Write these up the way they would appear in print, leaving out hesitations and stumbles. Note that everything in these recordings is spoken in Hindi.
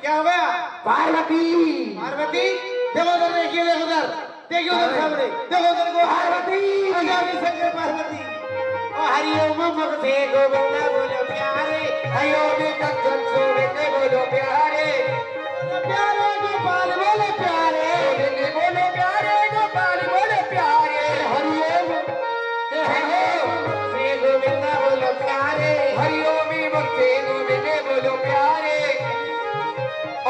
क्या हो गया? पार्वती पार्वती देखो उधर, देखिए देखो उधर, देखिए उधर सामने, देखो उधर को पार्वती शंकर पार्वती। ओ हरिओम भगते गोविंदा बोलो प्यारे, हरिओम कंचन गोविंद बोलो प्यारे, प्यारे गोपाल बोले प्यारे, गोविंद बोलो प्यारे, गोपाल बोलो प्यारे। हरिओम श्री गोविंदा बोलो प्यारे, हरिओम भक्ते गोविंद बोलो प्यारे।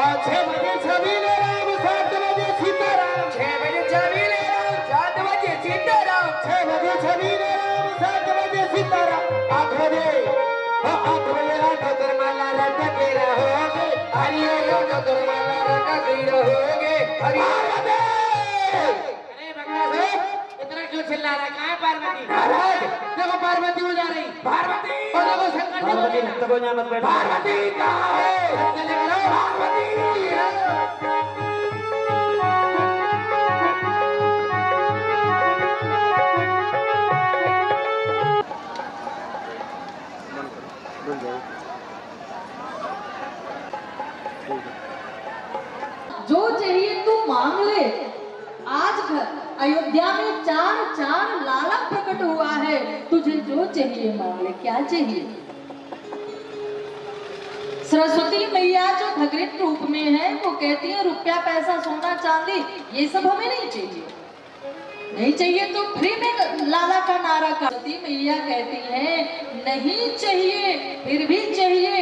और 6 बजे छबीले राम, 7 बजे सीताराम, 6 बजे छबीले राम, 7 बजे सीताराम, 6 बजे छबीले राम, 7 बजे सीताराम, 8 बजे 8 बजे धर्माला रट के रहोगे, हरिओम धर्माला रट के रहोगे। हरिओम अरे बंगला साहब इतना क्यों चिल्ला रहा है? कहाँ है पार्वती? महाराज देखो पार्वती हो जा रही, पार्वती और देखो शंकर जी पार्वती बोले, भक्त को यहाँ मत बैठो। पार्वती कहाँ है? चले करो पार्वती जो चाहिए तू मांग ले। आज घर अयोध्या में चार चार लाला प्रकट हुआ है, तुझे जो चाहिए मांग ले। क्या चाहिए? सरस्वती मैया जो भगवत रूप में है वो कहती है रुपया पैसा सोना चांदी ये सब हमें नहीं चाहिए। नहीं चाहिए तो फ्री में लाला का नारा का। सरस्वती मैया कहती है नहीं चाहिए फिर भी चाहिए,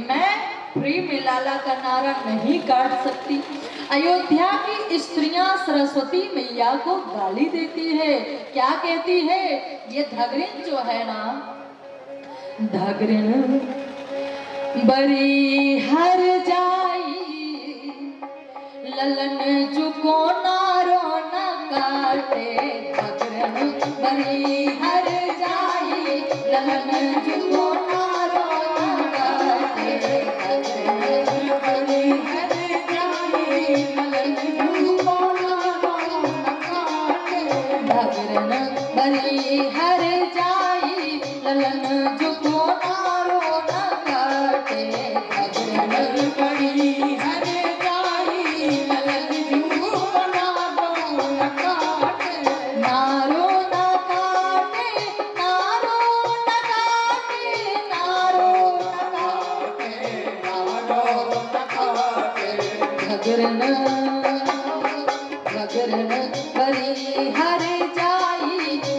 मैं फ्री में लाला का नारा नहीं काट सकती। अयोध्या की स्त्रियां सरस्वती मैया को गाली देती है। क्या कहती है? ये धगरिन जो है ना, धगरिन बरी हर जाई ललन जुको नारो न काटे। धगरिन बरी हर जाई ललन जुको नारो न काटे। धगरिन बरी हर जाई ललन जुको नारो न काटे। धगरिन बरी हर जाई ललन जुको नारो न काटे। धगरिन बरी हर जाई ललन जुको नारो न काटे। नारो न काटे, नारो न काटे, नारो न काटे, नारो न काटे। धगरिन धगरिन बरी हर जाई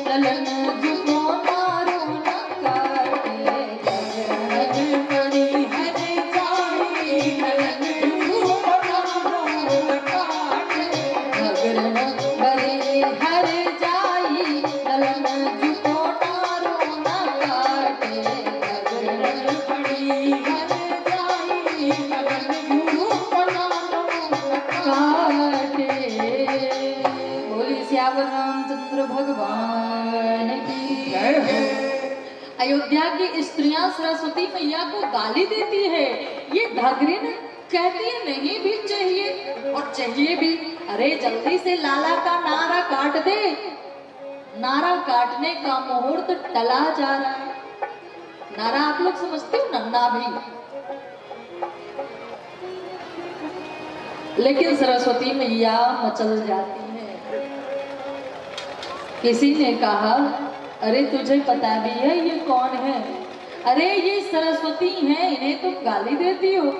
ललन जुको नारो न काटे। धगरिन बरी हर जाई ललन जुको नारो न काटे। धगरिन बरी हर जाई ललन जुको नारो न काटे। धगरिन बरी हर जाई ललन जुको नारो न काटे। बोली श्यावर रामचंद्र भगवान की जय हो। अयोध्या की स्त्रियां सरस्वती मैया को गाली देती है। ये धगरिन कहती है नहीं भी चाहिए और चाहिए भी। अरे जल्दी से लाला का नारा काट दे। नारा काटने का मुहूर्त टला जा रहा है। नारा आप लोग समझते हो ना? नाभि। लेकिन सरस्वती मैया मचल जाती है। किसी ने कहा अरे तुझे पता भी है ये कौन है? अरे ये सरस्वती हैं, इन्हें तुम गाली देती हो।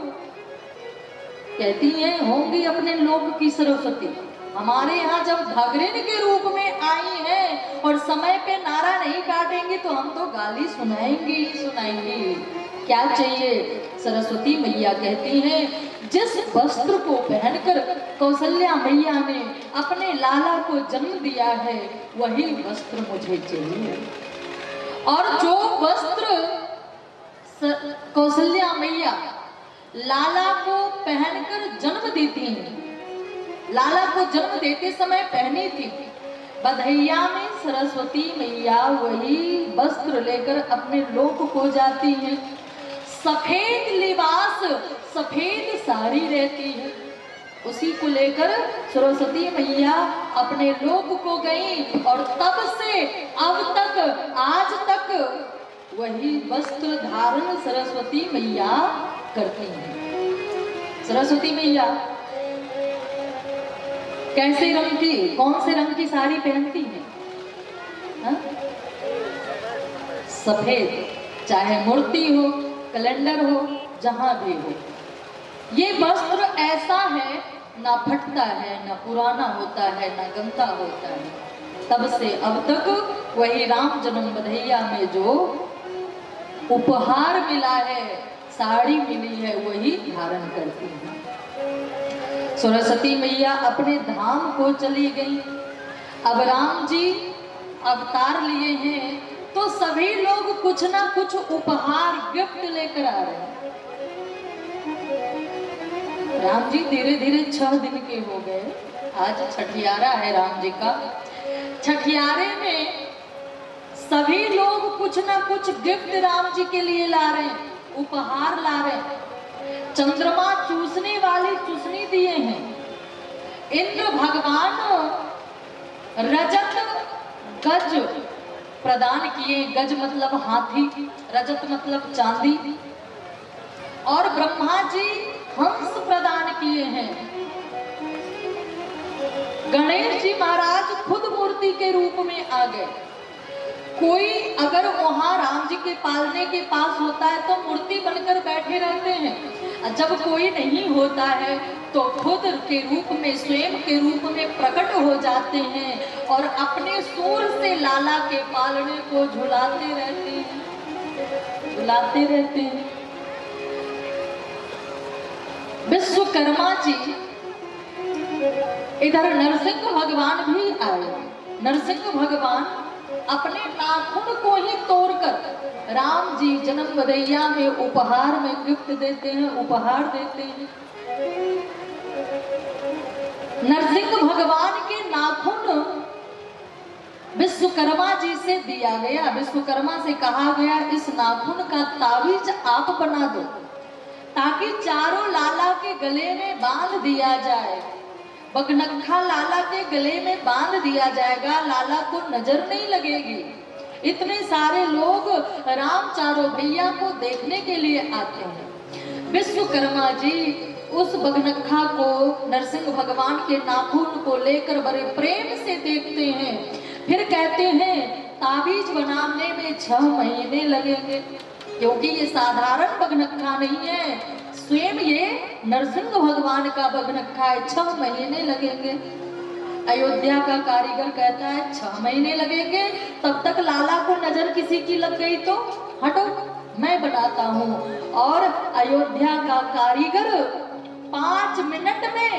कहती है होंगी अपने लोक की सरस्वती। हमारे यहाँ जब धगरिन के रूप में आई है और समय पे नारा नहीं काटेंगे तो हम तो गाली सुनाएंगे ही सुनाएंगे। क्या चाहिए? सरस्वती मैया कहती हैं जिस वस्त्र को पहनकर कौशल्या मैया ने अपने लाला को जन्म दिया है वही वस्त्र मुझे चाहिए। और जो वस्त्र कौशल्या मैया लाला को पहनकर जन्म देती हैं, लाला को जन्म देते समय पहनी थी, बधैया में सरस्वती मैया वही वस्त्र लेकर अपने लोक को जाती हैं। सफेद लिबास, सफेद साड़ी रहती है, उसी को लेकर सरस्वती मैया अपने लोक को गई और तब से अब तक आज तक वही वस्त्र धारण सरस्वती मैया करती हैं। सरस्वती मैया कैसे रंग की, कौन से रंग की साड़ी पहनती है? हाँ? सफेद, चाहे मूर्ति हो, कैलेंडर हो, जहां भी हो। ये वस्त्र ऐसा है, ना फटता है, ना पुराना होता है, ना गंदा होता है। तब से अब तक वही राम जन्म बधैया में जो उपहार मिला है, साड़ी मिली है, वही धारण करती है। सरस्वती मैया अपने धाम को चली गई। अब राम जी अवतार लिए हैं, तो सभी लोग कुछ ना कुछ उपहार गिफ्ट लेकर आ रहे हैं। राम जी धीरे धीरे 6 दिन के हो गए। आज छठियारा है राम जी का। छठियारे में सभी लोग कुछ ना कुछ गिफ्ट राम जी के लिए ला रहे हैं, उपहार ला रहे हैं। चंद्रमा चूसने वाली चूसनी दिए हैं। इंद्र भगवान रजत गज प्रदान किए। गज मतलब हाथी, रजत मतलब चांदी। और ब्रह्मा जी हंस प्रदान किए हैं। गणेश जी महाराज खुद मूर्ति के रूप में आ गए। कोई अगर वहां राम जी के पालने के पास होता है तो मूर्ति बनकर बैठे रहते हैं। जब कोई नहीं होता है तो खुद के रूप में, स्वयं के रूप में प्रकट हो जाते हैं और अपने सूर से लाला के पालने को झुलाते रहते हैं, झुलाते रहते हैं। विश्वकर्मा जी, इधर नरसिंह भगवान भी आए। नरसिंह भगवान अपने नाखून को ही तोड़कर राम जी जन्म बधैया में उपहार में गिफ्ट देते हैं, उपहार देते हैं। नरसिंह भगवान के नाखून विश्वकर्मा जी से दिया गया। विश्वकर्मा से कहा गया इस नाखून का ताबीज आप बना दो, ताकि चारों लाला के गले में बांध दिया जाए। बगनखा लाला के गले में बांध दिया जाएगा, लाला को नजर नहीं लगेगी। इतने सारे लोग राम चारों भैया को देखने के लिए आते हैं। विश्वकर्मा जी उस बगनखा को, नरसिंह भगवान के नाखून को लेकर बड़े प्रेम से देखते हैं। फिर कहते हैं ताबीज बनाने में 6 महीने लगेंगे, क्योंकि ये साधारण बगनखा नहीं है, स्वयं ये नरसिंह भगवान का बगनखा है। 6 महीने लगेंगे। अयोध्या का कारीगर कहता है 6 महीने लगेंगे, तब तक लाला को नजर किसी की लग गई तो हटो, मैं बनाता हूँ। और अयोध्या का कारीगर 5 मिनट में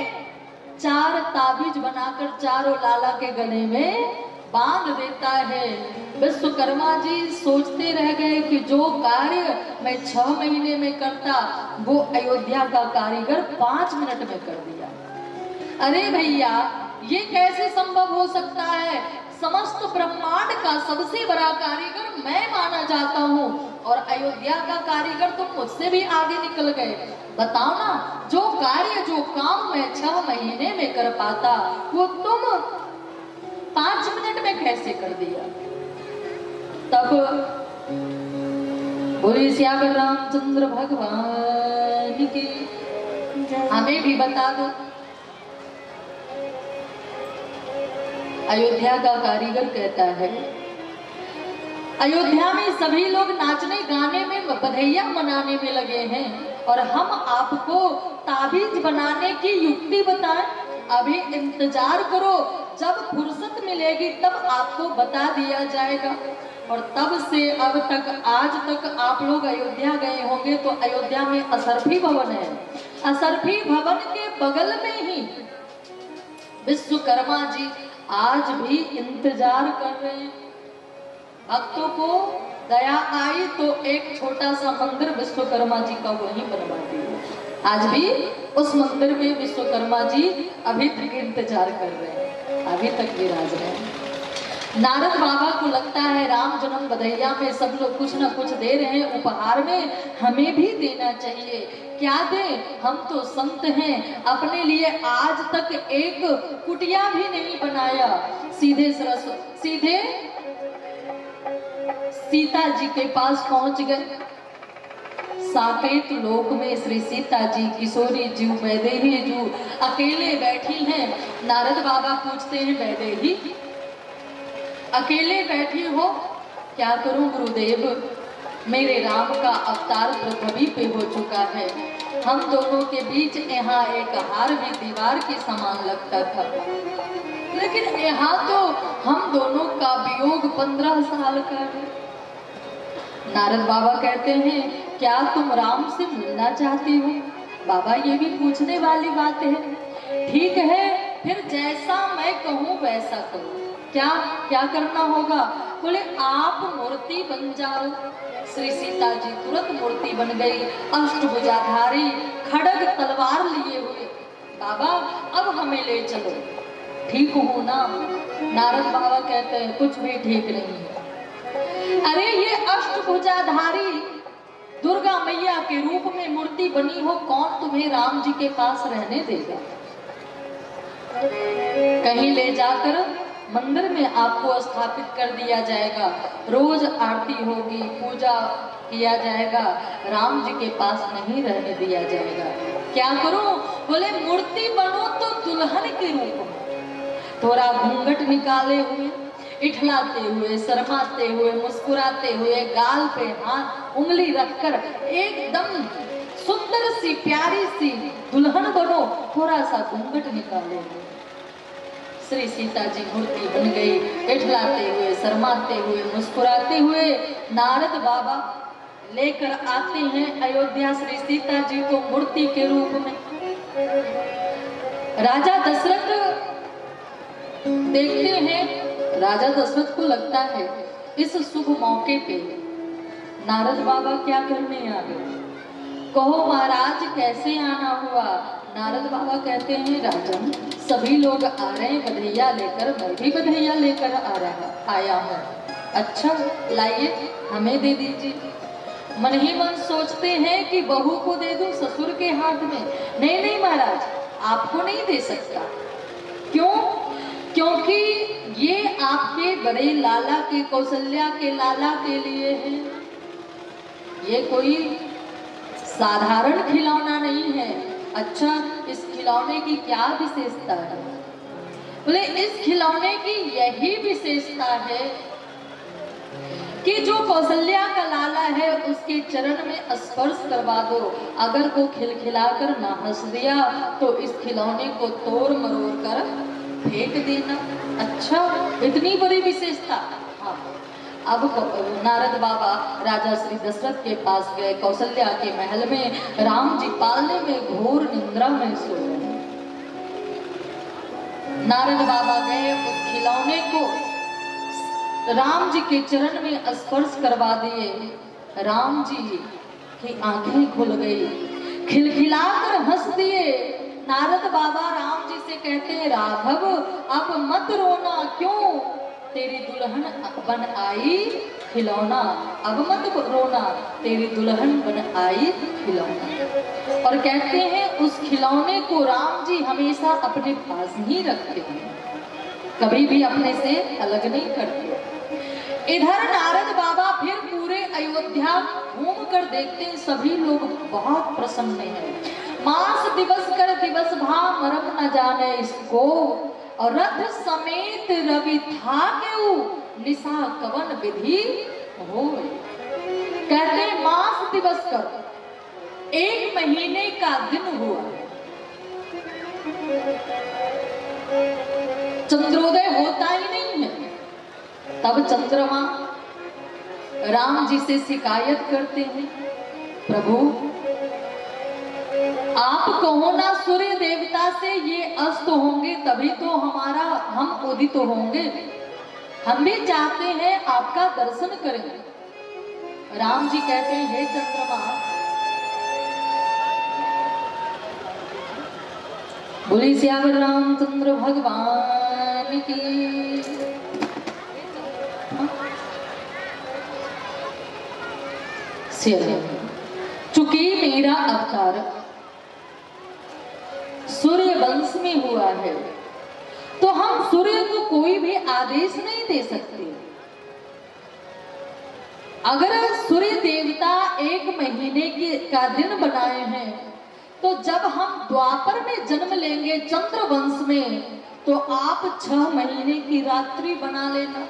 4 ताबीज बनाकर चारों लाला के गले में बांध देता है। विश्वकर्मा जी सोचते रह गए कि जो कार्य मैं 6 महीने में करता, वो अयोध्या का कारीगर 5 मिनट में कर दिया। अरे भैया, ये कैसे संभव हो सकता है? समस्त ब्रह्मांड का सबसे बड़ा कारीगर मैं माना जाता हूँ, और अयोध्या का कारीगर तुम मुझसे भी आगे निकल गए। बताओ ना, जो कार्य, जो काम मैं 6 महीने में कर पाता, वो तुम 5 मिनट में कैसे कर दिया? तब बोले श्याम रामचंद्र भगवान की, हमें भी बता दो। अयोध्या का कारीगर कहता है, अयोध्या में सभी लोग नाचने गाने में, बधैया मनाने में लगे हैं, और हम आपको ताबीज बनाने की युक्ति बताएं। अभी इंतजार करो, जब फुर्सत मिलेगी तब आपको बता दिया जाएगा। और तब से अब तक, आज तक आप लोग अयोध्या गए होंगे तो अयोध्या में असरफी भवन है। असरफी भवन के बगल में ही विश्वकर्मा जी आज भी इंतजार कर रहे हैं। भक्तों को दया आई तो एक छोटा सा मंदिर विश्वकर्मा जी का वहीं बनवा दिया। आज भी उस मंदिर में विश्वकर्मा जी अभी तक इंतजार कर रहे हैं, अभी तक विराज रहे हैं। नारद बाबा को लगता है राम जन्म बधैया में सब लोग कुछ ना कुछ दे रहे हैं उपहार में, हमें भी देना चाहिए। क्या दें, हम तो संत हैं, अपने लिए आज तक एक कुटिया भी नहीं बनाया। सीधे सीता जी के पास पहुंच गए। साकेत लोक में श्री सीता जी किशोरी जी वैदेही जी अकेले बैठी हैं। नारद बाबा पूछते हैं, वैदेही अकेले बैठी हो? क्या करूं गुरुदेव, मेरे राम का अवतार पृथ्वी पे हो चुका है। हम दोनों के बीच यहाँ एक हार भी दीवार के समान लगता था, लेकिन यहाँ तो हम दोनों का वियोग 15 साल का है। नारद बाबा कहते हैं, क्या तुम राम से मिलना चाहती हो? बाबा ये भी पूछने वाली बात है। ठीक है, फिर जैसा मैं कहूँ वैसा करो। क्या क्या करना होगा? बोले आप मूर्ति बन जाओ। श्री सीता जी तुरंत मूर्ति बन गई, अष्टभुजाधारी खड़ग तलवार लिए हुए। बाबा अब हमें ले चलो। ठीक हो ना? नारद बाबा कहते हैं, कुछ भी ठीक नहीं है। अरे ये अष्टभुजाधारी दुर्गा मैया के रूप में मूर्ति बनी हो, कौन तुम्हें राम जी के पास रहने देगा? कहीं ले जाकर मंदिर में आपको स्थापित कर दिया जाएगा, रोज आरती होगी, पूजा किया जाएगा, राम जी के पास नहीं रहने दिया जाएगा। क्या करो? बोले मूर्ति बनो तो दुल्हन के रूप में, थोड़ा घूंघट निकाले हुए, इठलाते हुए, शर्माते हुए, मुस्कुराते हुए, गाल पे हाथ उंगली रखकर एकदम सुंदर सी प्यारी सी दुल्हन बनो, थोड़ा सा घूंघट निकाले हुए। श्री सीता जी मूर्ति बन गई, इठलाते हुए, शर्माते हुए, मुस्कुराते हुए। नारद बाबा लेकर आते हैं अयोध्या श्री सीता जी को मूर्ति के रूप में। राजा दशरथ देखते हैं, राजा दशरथ को लगता है इस शुभ मौके पे नारद बाबा क्या करने आ गए। कहो महाराज कैसे आना हुआ? नारद बाबा कहते हैं, राजन सभी लोग आ रहे हैं बधैया लेकर, मैं भी बधैया लेकर आया हूँ। अच्छा लाइए हमें दे दीजिए। मन ही मन सोचते हैं कि बहू को दे दूं ससुर के हाथ में। नहीं नहीं महाराज, आपको नहीं दे सकता। क्यों? क्योंकि ये आपके बड़े लाला के, कौशल्या के लाला के लिए है। ये कोई साधारण खिलौना नहीं है। अच्छा, इस खिलौने की क्या विशेषता है? बोले इस खिलौने की यही विशेषता है कि जो कौशल्या का लाला है उसके चरण में स्पर्श करवा दो, अगर वो खिलखिलाकर ना हंस दिया तो इस खिलौने को तोड़ मरोड़ कर फेंक देना। अच्छा, इतनी बड़ी विशेषता। हाँ, अब नारद बाबा राजा श्री दशरथ के पास गए, कौशल्या के महल में। राम जी पालने में घोर निंद्रा में सो रहे। नारद बाबा गए, उस खिलौने को राम जी के चरण में स्पर्श करवा दिए। राम जी की आंखें खुल गई, खिलखिलाकर हंस दिए। नारद बाबा राम जी से कहते हैं, राघव अब मत रोना। क्यों? तेरी दुल्हन बन आई खिलौना, अब मत रोना, तेरी दुल्हन बन आई खिलौना। और कहते हैं उस खिलौने को राम जी हमेशा अपने पास ही रखते हैं, कभी भी अपने से अलग नहीं करते। इधर नारद बाबा फिर पूरे अयोध्या घूम कर देखते हैं, सभी लोग बहुत प्रसन्न हैं। मास दिवस कर दिवस भा मरम न जाने इसको, और रथ समेत रवि था केऊ निशा कवन विधि हो। कहते मास दिवस कर 1 महीने का दिन हुआ, चंद्रोदय होता ही नहीं है। तब चंद्रमा राम जी से शिकायत करते हैं, प्रभु आप कहो ना सूर्य देवता से ये अस्त होंगे तभी तो हम उदित होंगे। हम भी चाहते हैं आपका दर्शन करें। राम जी कहते हैं, हे चंद्रमा, बोली सियावर रामचंद्र भगवान की। चूंकि मेरा अवतार सूर्य वंश में हुआ है तो हम सूर्य को कोई भी आदेश नहीं दे सकते। अगर सूर्य देवता 1 महीने का दिन बनाए हैं, तो जब हम द्वापर में जन्म लेंगे चंद्र वंश में, तो आप 6 महीने की रात्रि बना लेना।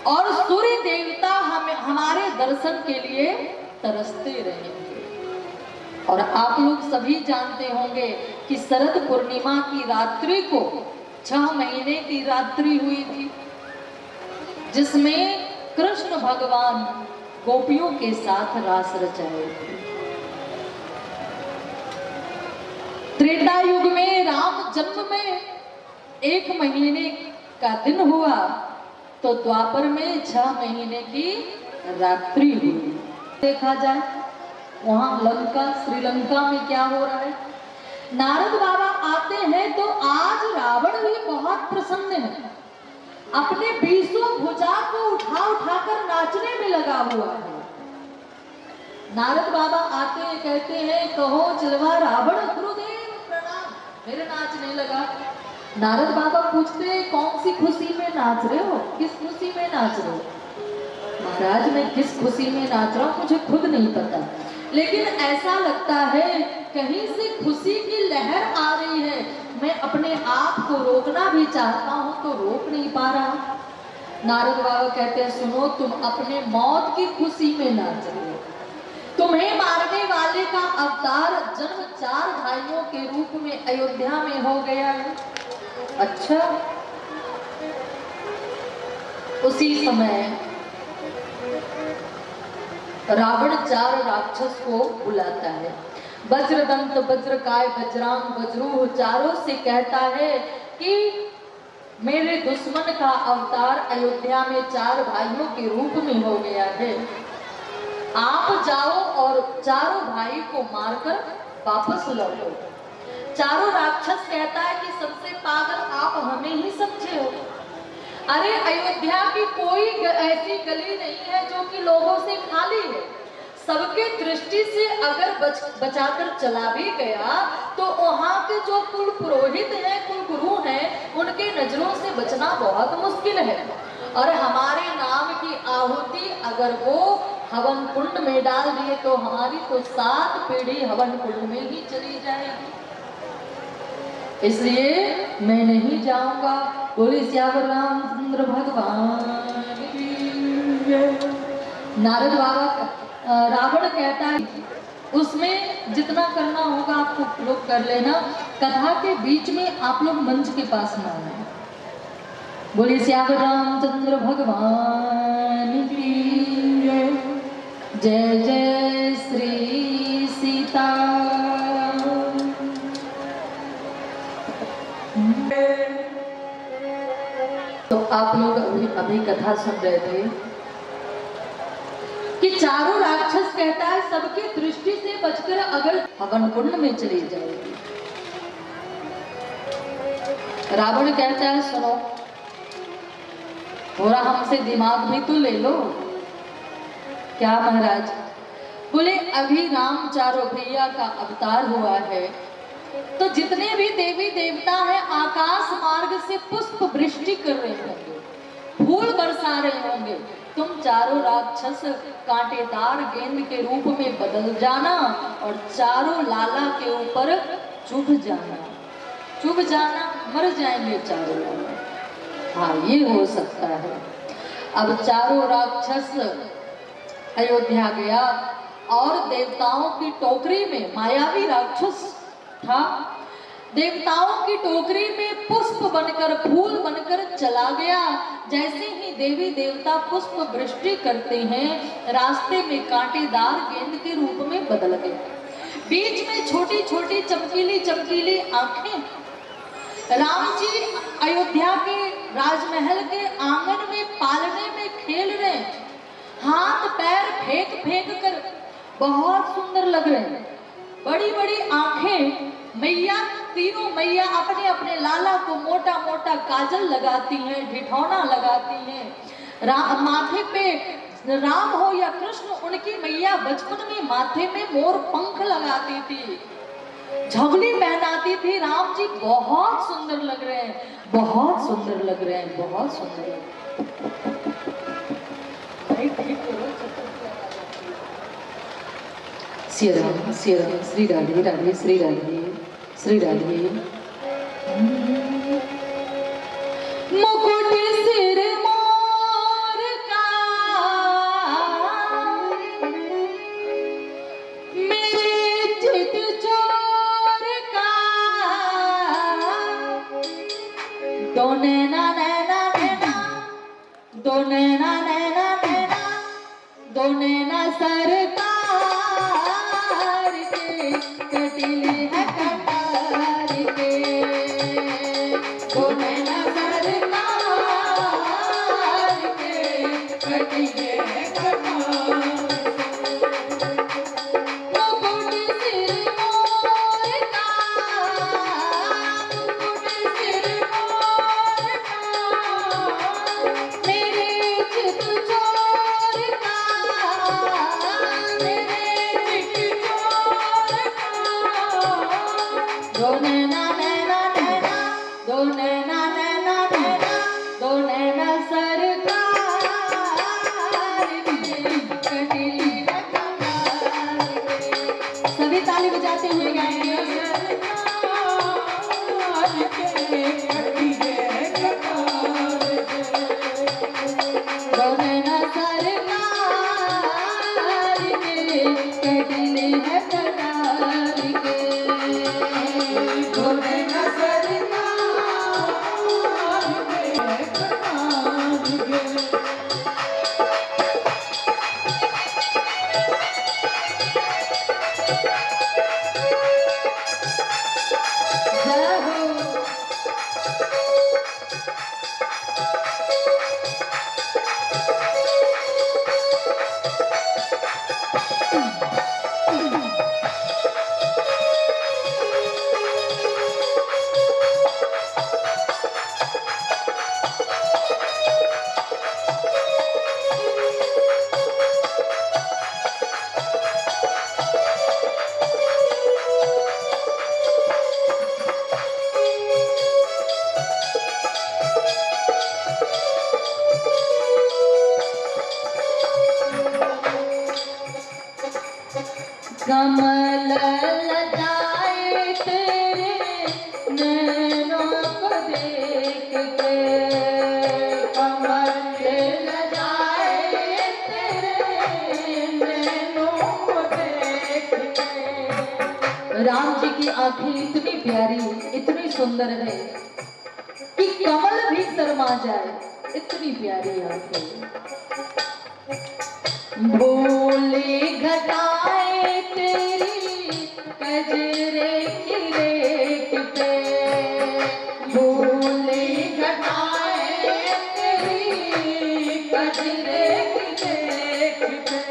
और सूर्य देवता हमारे दर्शन के लिए तरसते रहेंगे। और आप लोग सभी जानते होंगे कि शरद पूर्णिमा की रात्रि को 6 महीने की रात्रि हुई थी, जिसमें कृष्ण भगवान गोपियों के साथ रास रचाए थे। त्रेता युग में राम जन्म में 1 महीने का दिन हुआ, तो द्वापर में 6 महीने की रात्रि हुई। देखा जाए वहां लंका, श्रीलंका में क्या हो रहा है। नारद बाबा आते हैं तो आज रावण भी बहुत प्रसन्न है, अपने 20 भुजा को उठा उठाकर नाचने में लगा हुआ है। नारद बाबा आते हैं, कहते हैं कहो चिलवा रावण, गुरुदेव प्रणाम, मेरे नाचने लगा। नारद बाबा पूछते हैं कौन सी खुशी में नाच रहे हो, किस खुशी में नाच रहे हो। महाराज मैं किस खुशी में नाच रहा हूँ मुझे खुद नहीं पता, लेकिन ऐसा लगता है कहीं से खुशी की लहर आ रही है, मैं अपने आप को रोकना भी चाहता हूँ तो रोक नहीं पा रहा। नारद बाबा कहते हैं सुनो, तुम अपने मौत की खुशी में नाच रहे हो। तुम्हें मारने वाले का अवतार जन्म 4 भाइयों के रूप में अयोध्या में हो गया है। अच्छा, उसी समय रावण 4 राक्षस को बुलाता है। वज्रदंत, वज्रकाय, वज्रांग, वज्रूह चारों से कहता है कि मेरे दुश्मन का अवतार अयोध्या में 4 भाइयों के रूप में हो गया है। आप जाओ और 4 भाई को मारकर वापस लौटो। चारों राक्षस कहता है कि सबसे पागल आप हमें ही समझे हो। अरे अयोध्या की कोई ऐसी गली नहीं है जो कि लोगों से खाली है। सबके दृष्टि से अगर बचाकर चला भी गया तो वहाँ के जो कुल पुरोहित हैं, कुल गुरु हैं, उनके नजरों से बचना बहुत मुश्किल है। और हमारे नाम की आहुति अगर वो हवन कुंड में डाल दिए तो हमारी तो 7 पीढ़ी हवन कुंड में ही चली जाएगी। इसलिए मैं नहीं जाऊंगा। बोले श्यावर रामचंद्र भगवान की जय। नारद बाबा, रावण कहता है उसमें जितना करना होगा आपको लोग कर लेना, कथा के बीच में आप लोग मंच के पास ना आए। बोले श्यावर रामचंद्र भगवान की जय। जय जय श्री सीता। तो आप लोग अभी कथा सुन रहे थे कि चारों राक्षस कहता है सबकी दृष्टि से बचकर अगर हवन कुंड में चली जाएगी। रावण कहता है सुनो, थोड़ा हमसे दिमाग भी तो ले लो। क्या महाराज? बोले अभी राम चारों भैया का अवतार हुआ है, तो जितने भी देवी देवता हैं आकाश मार्ग से पुष्प वृष्टि कर रहे होंगे, फूल बरसा रहे होंगे। तुम चारों राक्षस कांटेदार गेंद के रूप में बदल जाना और चारों लाला के ऊपर चुभ जाना, मर जाएंगे चारों लाला। हाँ, ये हो सकता है। अब चारों राक्षस अयोध्या गया और देवताओं की टोकरी में मायावी राक्षस था, देवताओं की टोकरी में पुष्प बनकर, फूल बनकर चला गया। जैसे ही देवी देवता पुष्प वृष्टि करते हैं, रास्ते में कांटेदार गेंद के रूप में बदल गए। बीच में छोटी छोटी चमकीली चमकीली आंखें। राम जी अयोध्या के राजमहल के आंगन में पालने में खेल रहे, हाथ पैर फेंक फेंक कर बहुत सुंदर लग रहे हैं। बड़ी बड़ी आंखें। मैया, तीनों मैया अपने अपने लाला को मोटा मोटा काजल लगाती हैं, ढिठौना लगाती हैं। माथे पे राम हो या कृष्ण, उनकी मैया बचपन में माथे में मोर पंख लगाती थी, झबली पहनाती थी। राम जी बहुत सुंदर लग रहे हैं, बहुत सुंदर लग रहे हैं, बहुत सुंदर। सिया राम श्री राधे राधे श्री राधे श्री राधे। मुकुट सिर मोर का मेरे चित चोर का दो नैना नैना नैना दो नैना नैना नैना दो नैना सरकार के कटिले है कटार के दो नैना सरकार के कटिले है कटार मुकुट सिर मोर का मुकुट सिर मोर का मेरे चित चोर का मेरे चित चोर का दो नैना नैना नैना दो नैना नैना नैना दो नैना सरकार के कटिले है कटार के। सभी ताली बजाते हुए गाएंगे। दो नैना सरकार के कटिले है कटार के दो नैना सरकार के कटार के। जय हो कमल लताए तेरे नैनों को देख के कमल लताए तेरे नैनों को देख के। राम जी की आंखें इतनी प्यारी इतनी सुंदर है कि कमल भी शर्मा जाए, इतनी प्यारी आंखें। भोले घटाए तेरी कजरे की रेख पे भोले घटाए तेरी कजरे की रेख पे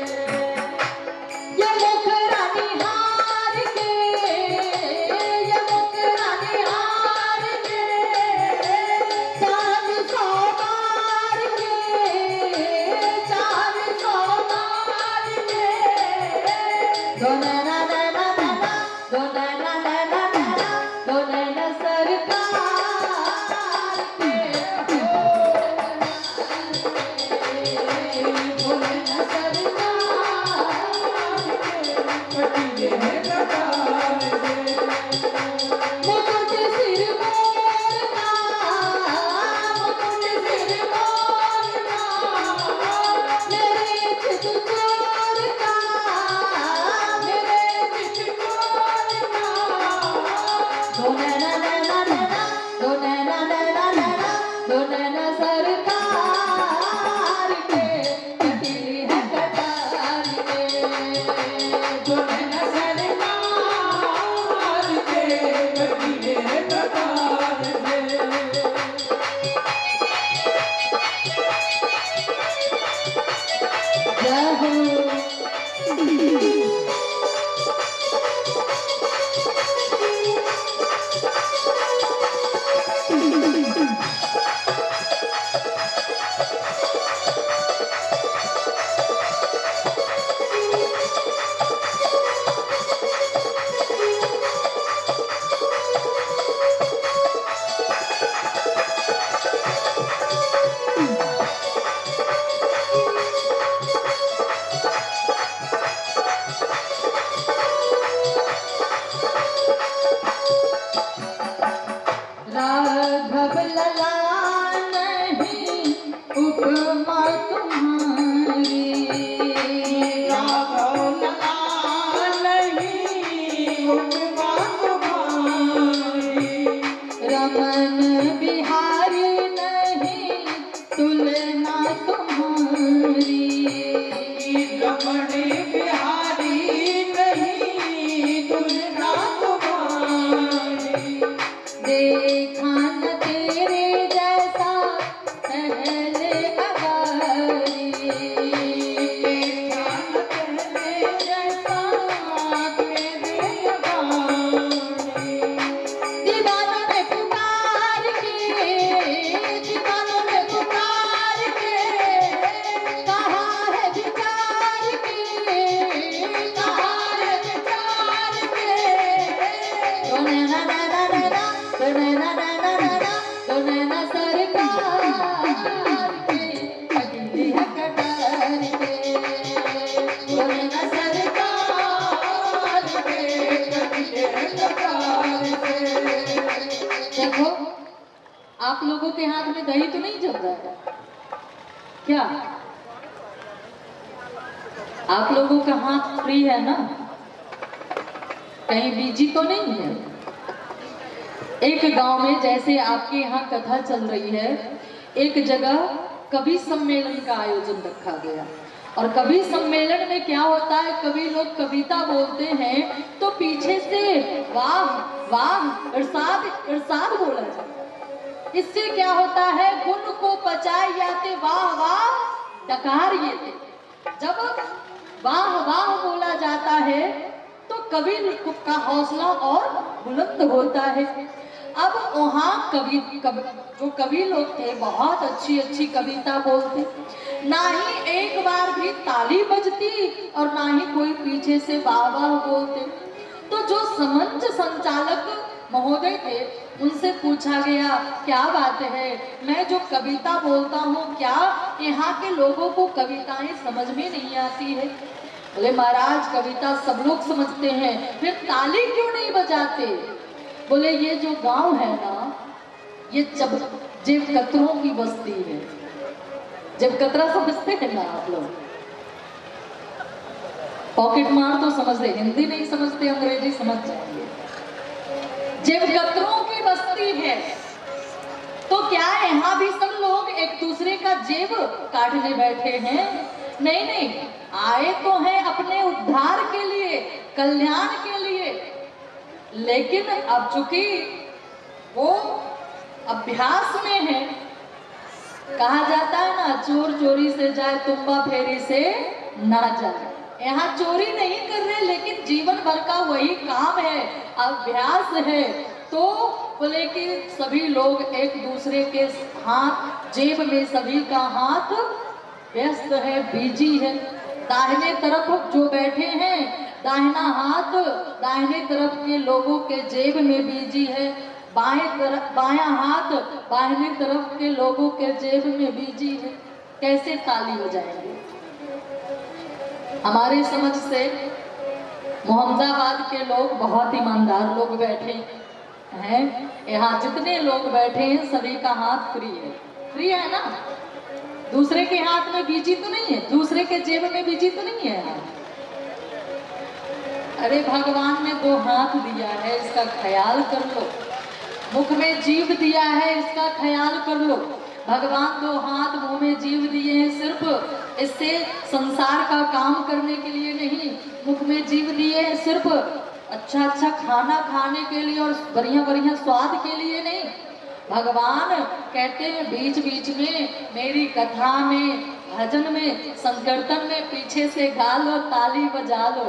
ये मुखरा निहार के ये मुखरा निहार के चांद सोनार के चांद सोनार के दो नैना नैना नैना दो नैना नैना नैना दो नैना सरकार के दो नैना सरकार के मुकुट सिर मोर का मुकुट सिर मोर का मेरे चित चोर का मेरे चित चोर का दो नैना नैना नैना दो नैना नैना नैना दो नैना सरकार के कटिले है कटार के दो नैना सरकार के कटिले है कटार के। जय हो राघव लला नहीं उपमा तुम्हारी, राघव लला नहीं उपमा तुम्हारी, रमन बिहारी नहीं तुलना तुम्हारी, रमण बिहारी नहीं तुलना तुम्हारी, देखा न तेरे जैसा पहले अगारी, देखा न तेरे जैसा तेरे अगारी, दीवानों ने पुकार के, दीवानों ने पुकार के, कहा है विचार के, कहा है विचार के, दोने ना ना ना ना ना, दोने ना ना ना ना ना, दोने ना सरकार के, कटी है कटार के, दोने ना सरकार के, कटी है कटार के। देखो, आप लोगों के हाथ में दही तो नहीं जम रहा है क्या? आप लोगों का हाथ फ्री है ना? कहीं बीजी तो नहीं है? एक गांव में जैसे आपके यहाँ कथा चल रही है, एक जगह कवि सम्मेलन का आयोजन रखा गया। और कवि सम्मेलन में क्या होता है, कवि लोग कविता बोलते हैं तो पीछे से वाह वाह इरशाद इरशाद बोला जाता है। इससे क्या होता है, गुण को पचाए जाते वाह वाह डकार ये थे। जब वाह वाह बोला जाता है तो कवि का हौसला और बुलंद होता है। अब वहाँ जो कवि लोग थे बहुत अच्छी अच्छी कविता बोलते, ना ही एक बार भी ताली बजती और ना ही कोई पीछे से वाह वाह बोलते। तो जो समंच संचालक महोदय थे उनसे पूछा गया, क्या बात है, मैं जो कविता बोलता हूँ क्या यहाँ के लोगों को कविताएं समझ में नहीं आती है? बोले महाराज कविता सब लोग समझते हैं, फिर ताली क्यों नहीं बजाते? बोले ये जो गांव है ना, ये जेब कतरों की बस्ती है। जेब कतरा समझते हैं ना आप लोग? पॉकेट मार तो समझते, हिंदी नहीं समझते अंग्रेजी समझ जाएंगे। जेब कतरों की बस्ती है तो क्या यहाँ भी सब लोग एक दूसरे का जेब काटने बैठे हैं? नहीं नहीं, आए तो हैं अपने उद्धार के लिए, कल्याण के लिए, लेकिन अब चूंकि वो अभ्यास में है, कहा जाता है ना चोर चोरी से जाए तुम्बा फेरी से ना जाए। यहाँ चोरी नहीं कर रहे लेकिन जीवन भर का वही काम है, अभ्यास है। तो बोले कि सभी लोग एक दूसरे के हाथ, जेब में सभी का हाथ व्यस्त है, बिजी है। दाहिने तरफ जो बैठे हैं दाहिना हाथ दाहिने तरफ के लोगों के जेब में बिजी है, बायां हाथ बाहिनी तरफ के लोगों के जेब में बिजी है। कैसे ताली बजाएंगे? हमारे समझ से मोहम्मदाबाद के लोग बहुत ईमानदार लोग बैठे हैं। यहाँ जितने लोग बैठे हैं सभी का हाथ फ्री है। फ्री है ना? दूसरे के हाथ में बिजी तो नहीं है, दूसरे के जेब में बिजी तो नहीं है यहाँ। अरे भगवान ने 2 हाथ दिया है, इसका ख्याल कर लो। मुख में जीव दिया है, इसका ख्याल कर लो। भगवान 2 हाथ मुंह में जीव दिए हैं, सिर्फ इससे संसार का काम करने के लिए नहीं। मुख में जीव दिए हैं सिर्फ अच्छा अच्छा खाना खाने के लिए और बढ़िया बढ़िया स्वाद के लिए नहीं। भगवान कहते हैं बीच बीच में मेरी कथा में, भजन में, संकीर्तन में पीछे से गा लो, ताली बजा लो।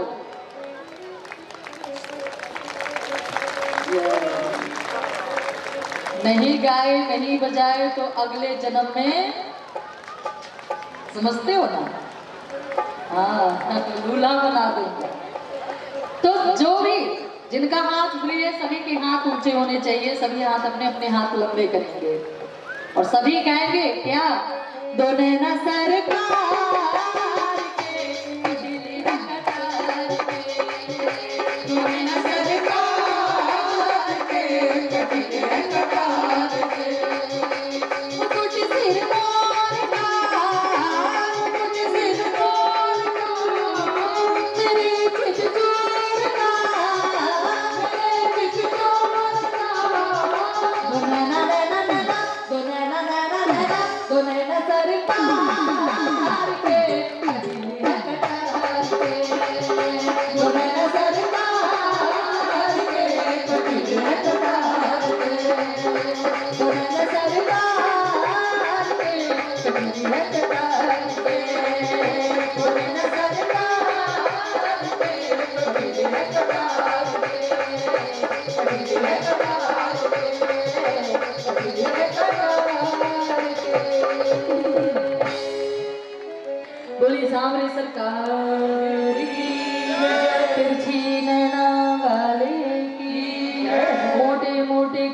नहीं गाए नहीं बजाए तो अगले जन्म में समझते हो ना, हाँ दूल्हा बना देंगे। तो जो भी जिनका हाथ फ्री है सभी के हाथ ऊंचे होने चाहिए, सभी हाथ अपने अपने हाथ लंबे करेंगे और सभी कहेंगे क्या, दो नैना सरकार के, दिल रखतार के, दो नैना सरकार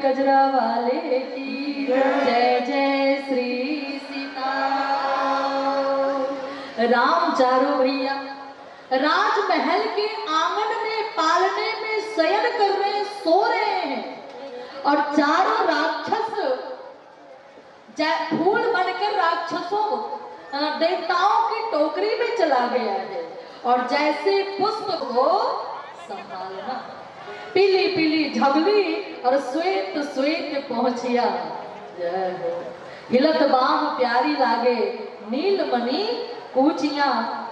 गजरा वाले की जय जय श्री सीता। राम चारों भैया राजमहल के आंगन में पालने में शयन कर रहे, सो रहे हैं, और चारों राक्षस फूल बनकर राक्षसों देवताओं की टोकरी में चला गया है। और जैसे पुष्प को संभालना, पीली पीली झबली और श्वेत श्वेत पहुंचिया, हिलत बाह प्यारी लागे, नीलमणि कूचिया,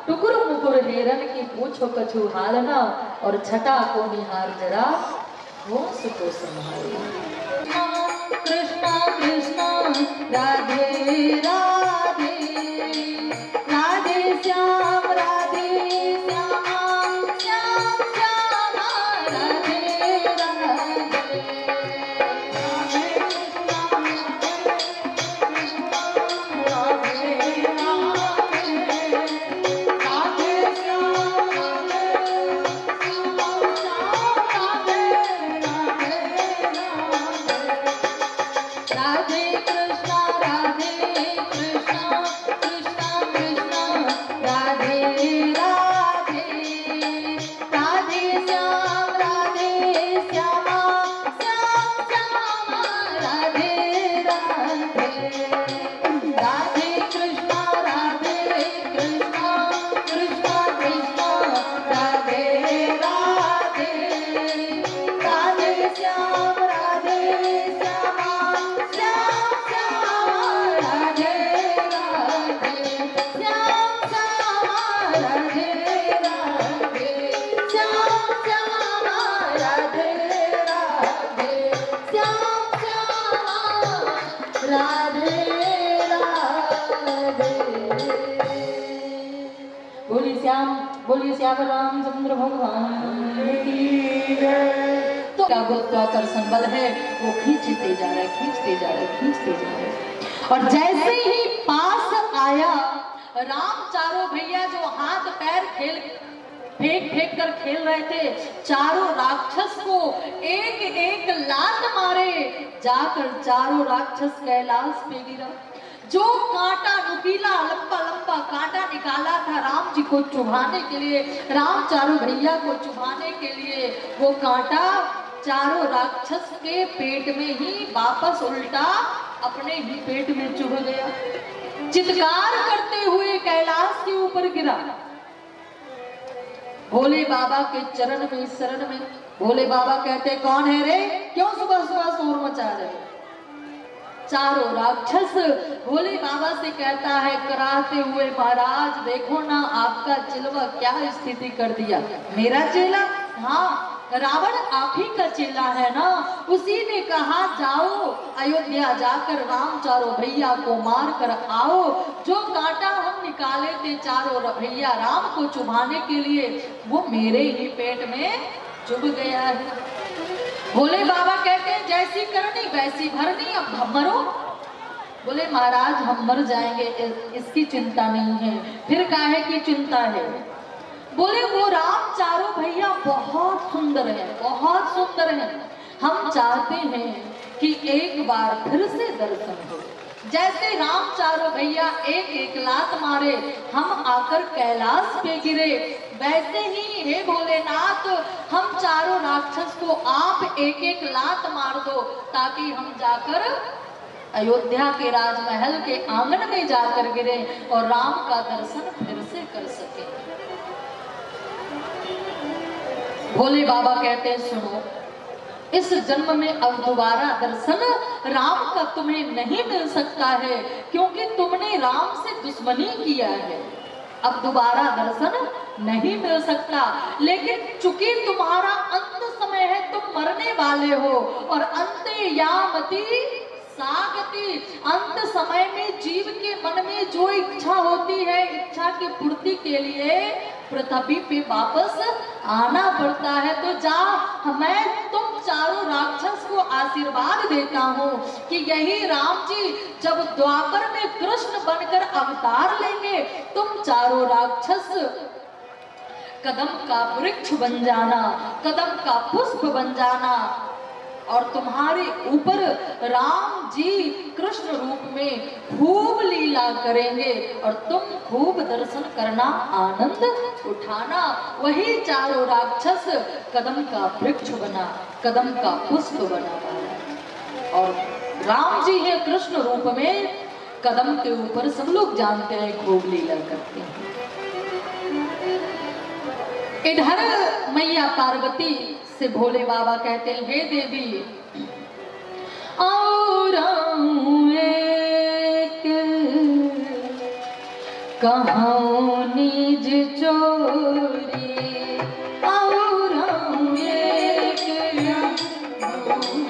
टुकुर मुकुर हेरन की पूछो कछु हालना, और छटा को निहार जरा होश को संभालना। कृष्णा कृष्णा राधे राधे, राधे श्याम राधे श्याम, श्याम श्याम राधे राधे। बोलिए श्याम रामचंद्र भगवान की जय। तो क्या गुरुत्वाकर्षण बल है, वो खींचते जा रहे, खींचते जा रहे, खींचते जा रहे। और जैसे ही पास आया, राम चारों भैया जो हाथ पैर फेंक फेंक कर खेल रहे थे, चारों राक्षस को एक एक लात मारे, जाकर चारों राक्षस कैलाश पे गिरा। जो कांटा नुकीला लंबा लंबा कांटा निकाला था राम जी को चुभाने के लिए, राम चारों भैया को चुभाने के लिए, वो कांटा चारों राक्षस के पेट में ही वापस उल्टा अपने ही पेट में चुभ गया। चित्कार करते हुए कैलाश के ऊपर गिरा। भोले बाबा के चरण में शरण में भोले बाबा कहते, कौन है रे, क्यों सुबह सुबह शोर मचा रहे। चारों राक्षस भोले बाबा से कहता है, कराते हुए महाराज देखो ना आपका चिलवा क्या स्थिति कर दिया। मेरा चेला? हाँ, रावण आप ही का चेला है ना। उसी ने कहा जाओ अयोध्या जाकर राम चारों भैया को मार कर आओ। जो कांटा हम निकाले थे चारों भैया राम को चुभाने के लिए, वो मेरे ही पेट में चुभ गया है। भोले बाबा कहते हैं, जैसी करनी वैसी भरनी, अब मरो। बोले महाराज हम मर जाएंगे, इसकी चिंता नहीं है। फिर काहे की चिंता है? बोले वो राम चारों भैया बहुत सुंदर है, बहुत सुंदर है। हम चाहते हैं कि एक बार फिर से दर्शन हो। जैसे राम चारों भैया एक एक लात मारे, हम आकर कैलाश पे गिरे, वैसे ही हे भोलेनाथ हम चारों राक्षस को आप एक एक लात मार दो, ताकि हम जाकर अयोध्या के राजमहल के आंगन में जाकर गिरे और राम का दर्शन फिर से कर सके। भोले बाबा कहते हैं, सुनो, इस जन्म में अब दोबारा दर्शन राम का तुम्हें नहीं मिल सकता है, क्योंकि तुमने राम से दुश्मनी किया है। अब दोबारा दर्शन नहीं मिल सकता। लेकिन चूंकि तुम्हारा अंत समय है, तुम मरने वाले हो, और अंते यामति सागति, अंत समय में जीव के मन में जो इच्छा होती है, इच्छा की पूर्ति के लिए पृथ्वी पे वापस आना पड़ता है। तो जा, मैं तुम चारों राक्षस को आशीर्वाद देता हूँ कि यही राम जी जब द्वापर में कृष्ण बनकर अवतार लेंगे, तुम चारों राक्षस कदम का वृक्ष बन जाना, कदम का पुष्प बन जाना, और तुम्हारे ऊपर राम जी कृष्ण रूप में खूब लीला करेंगे और तुम खूब दर्शन करना, आनंद उठाना। वही चारों राक्षस कदम का वृक्ष बना, कदम का पुष्प बना, और राम जी है कृष्ण रूप में कदम के ऊपर, सब लोग जानते हैं खूब लीला करते हैं। इधर मैया पार्वती से भोले बाबा कहते हैं, हे देवी और एक कहाँ निज चोरी, और एक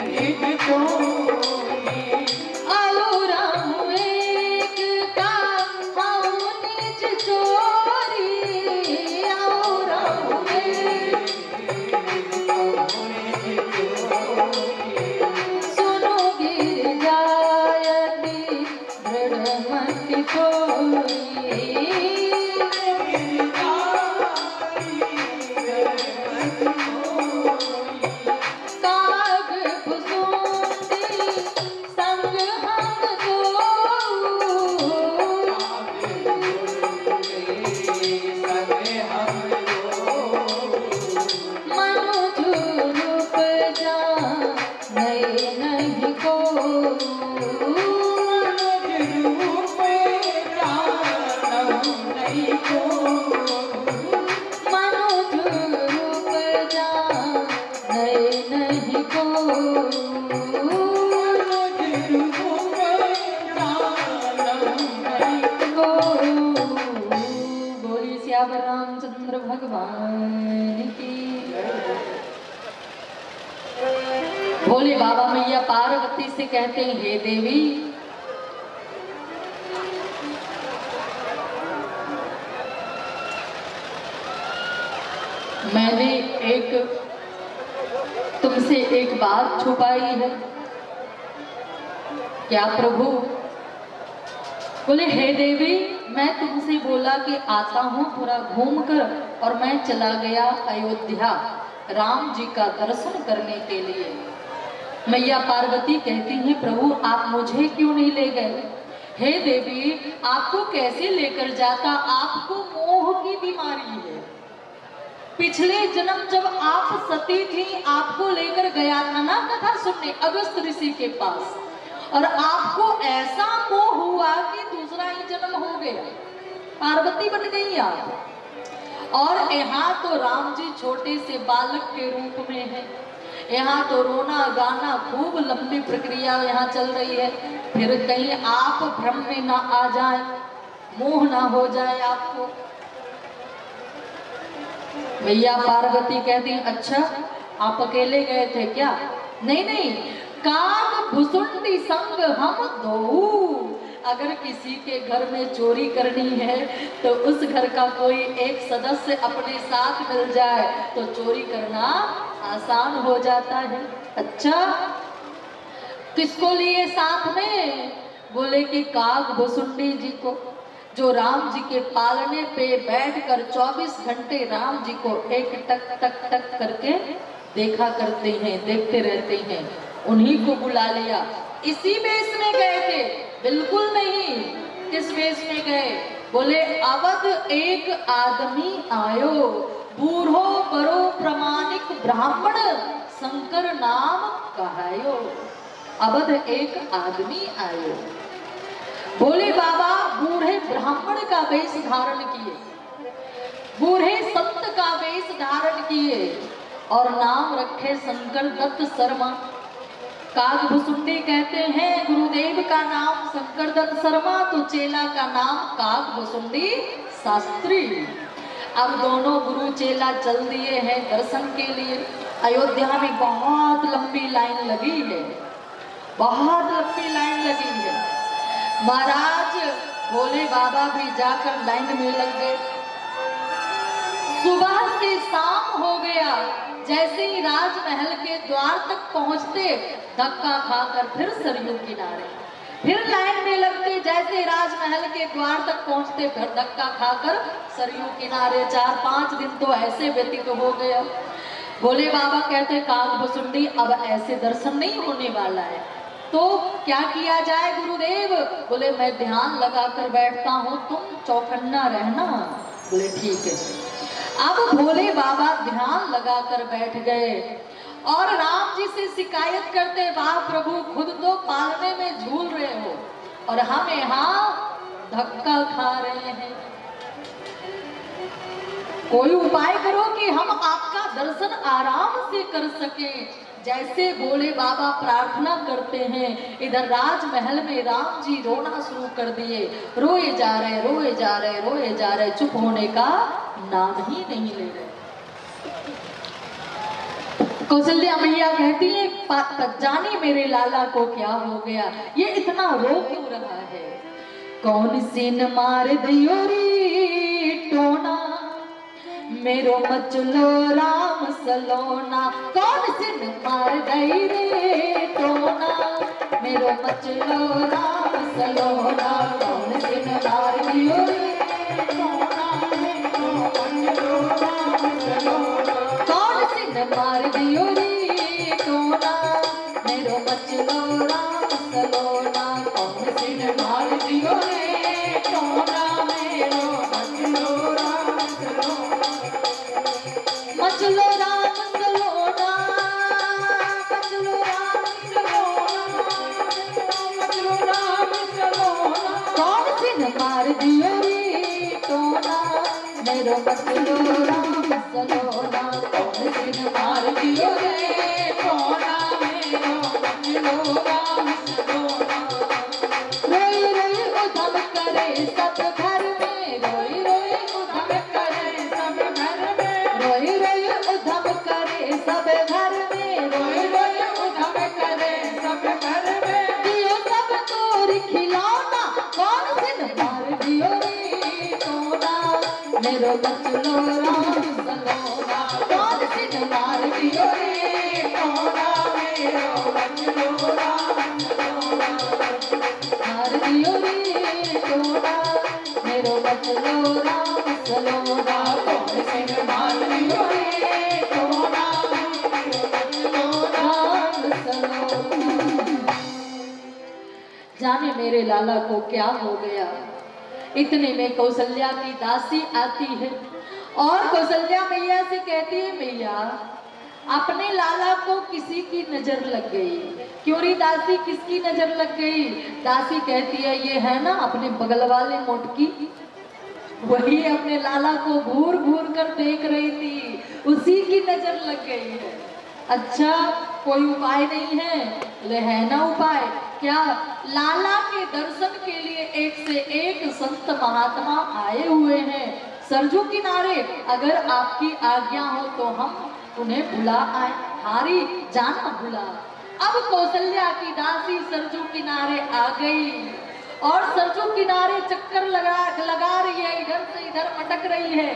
निज चोरी, और एक कहाँ निज चोरी, और सुनो गिर जायती दृढ़मति कोई, काग भुसुंडी संग हम दो, मनुज रूप जा नहीं नहीं को, मनुज रूप जा नहीं नहीं को, बोली श्याम रामचंद्र भगवान की। भोले बाबा मैया पार्वती से कहते हैं, हे देवी मैंने तुमसे एक बात छुपाई है क्या प्रभु? बोले, हे देवी मैं तुमसे बोला कि आता हूँ थोड़ा घूम कर, और मैं चला गया अयोध्या राम जी का दर्शन करने के लिए। मैया पार्वती कहती हैं, प्रभु आप मुझे क्यों नहीं ले गए? हे देवी आपको कैसे लेकर जाता, आपको मोह की बीमारी है। पिछले जन्म जब आप सती थी आपको लेकर गया था ना कथा सुनने अगस्त ऋषि के पास, और आपको ऐसा मोह हुआ कि दूसरा ही जन्म हो गया, पार्वती बन गई आप। और यहाँ तो राम जी छोटे से बालक के रूप में है, यहाँ तो रोना गाना खूब लंबी प्रक्रिया यहाँ चल रही है। फिर कहीं आप भ्रम में ना आ जाए, मोह ना हो जाए आपको। भैया पार्वती कहती हैं, अच्छा आप अकेले गए थे क्या? नहीं नहीं, काग भुसुंडी संग हम दो। अगर किसी के घर में चोरी करनी है तो उस घर का कोई एक सदस्य अपने साथ मिल जाए तो चोरी करना आसान हो जाता है। अच्छा किसको लिए साथ में? बोले कि काग भुसुंडी जी को, जो राम जी के पालने पे बैठकर 24 घंटे राम जी को एक टक टक टक करके देखा करते हैं, देखते रहते हैं, उन्हीं को बुला लिया। इसी वेश में गए थे? बिल्कुल नहीं। किस वेश में गए? बोले अवध एक आदमी आयो, बूढ़ो बड़ो प्रमाणिक ब्राह्मण शंकर नाम कहायो। अवध एक आदमी आयो। भोले बाबा बूढ़े ब्राह्मण का वेश धारण किए, बूढ़े संत का वेश धारण किए, और नाम रखे शंकर दत्त शर्मा। काग भुसुंडी कहते हैं गुरुदेव का नाम शंकर दत्त शर्मा, तो चेला का नाम काग भुसुंडी शास्त्री। अब दोनों गुरु चेला चल दिए हैं दर्शन के लिए। अयोध्या में बहुत लंबी लाइन लगी है, बहुत लंबी लाइन लगी है। महाराज भोले बाबा भी जाकर लाइन में लग गए। सुबह से शाम हो गया, जैसे ही राजमहल के द्वार तक पहुंचते धक्का खाकर फिर सरयू किनारे, फिर लाइन में लगते, जैसे राजमहल के द्वार तक पहुंचते फिर धक्का खाकर सरयू किनारे। 4-5 दिन तो ऐसे व्यतीत हो गया। भोले बाबा कहते काग भुसुंडी अब ऐसे दर्शन नहीं होने वाला है, तो क्या किया जाए गुरुदेव? बोले मैं ध्यान लगा कर बैठता हूँ, तुम चौकन्ना रहना। बोले ठीक है। अब भोले बाबा ध्यान लगा कर बैठ गए और राम जी से शिकायत करते, वाह प्रभु खुद तो पालने में झूल रहे हो और हम यहाँ धक्का खा रहे हैं, कोई उपाय करो कि हम आपका दर्शन आराम से कर सकें। जैसे भोले बाबा प्रार्थना करते हैं, इधर राजमहल में राम जी रोना शुरू कर दिए, रोए जा रहे रोए जा रहे रोए जा रहे, चुप होने का नाम ही नहीं ले रहे। कौशल्या मैया कहती है जाने मेरे लाला को क्या हो गया, ये इतना रो क्यों रहा है? कौन सी न मार दियो रे टोना, मेरो मचलो राम सलोना। कौन सी न मार गई रे टोना, मेरो मचलो राम सलोना। कौन सी न मार दियो रे टोना, मेरो मचलो राम सलोना। कौन सी न मार दियो रे टोना, मेरो मचलो राम सलोना। कौन सी न मार दियो रे टोना, मेरो मचलो राम सलोना। मचलो राम सलोना, मचलो राम सलोना, मचलो राम सलोना। कौन सी न मार दियो रे टोना, मेरो मचलो राम सलोना। कौन सी न मार दियो रे टोना, मेरो मचलो राम सलोना। रोई रोई उधम करे सब घर में, रोई रोई उधम करे सब घर में, रोई रोई उधम करे सब घर में, रोई रोई उधम करे सब घर में। दियो सब तोरी खिलौना, कौन सी न मार दियो रे टोना, मेरो मचलो राम सलोना। कौन सी न मार दियो रे टोना, मेरो मचलो राम सलोना। मार दियो रे टोना, मेरो मचलो राम सलोना। कौन सी न मार दियो रे टोना, मेरो मचलो राम सलोना। जाने मेरे लाला को क्या हो गया। इतने में कौशल्या की दासी आती है और कौशल्या मैया से कहती है, मैया अपने लाला को किसी की नजर लग गई। क्यों री दासी, किसकी नजर लग गई? दासी कहती है, ये है ना अपने बगल वाले मोटकी, वही अपने लाला को घूर घूर कर देख रही थी, उसी की नजर लग गई है। अच्छा कोई उपाय नहीं है? ले है ना उपाय। क्या? लाला के दर्शन के लिए एक से एक संत महात्मा आए हुए हैं सरजू किनारे, अगर आपकी आज्ञा हो तो हम उन्हें बुला आए, हारी जाना बुला। अब कौशल्या की दासी सरजू किनारे आ गई और सरजू किनारे चक्कर लगा रही है, इधर से इधर मटक रही है।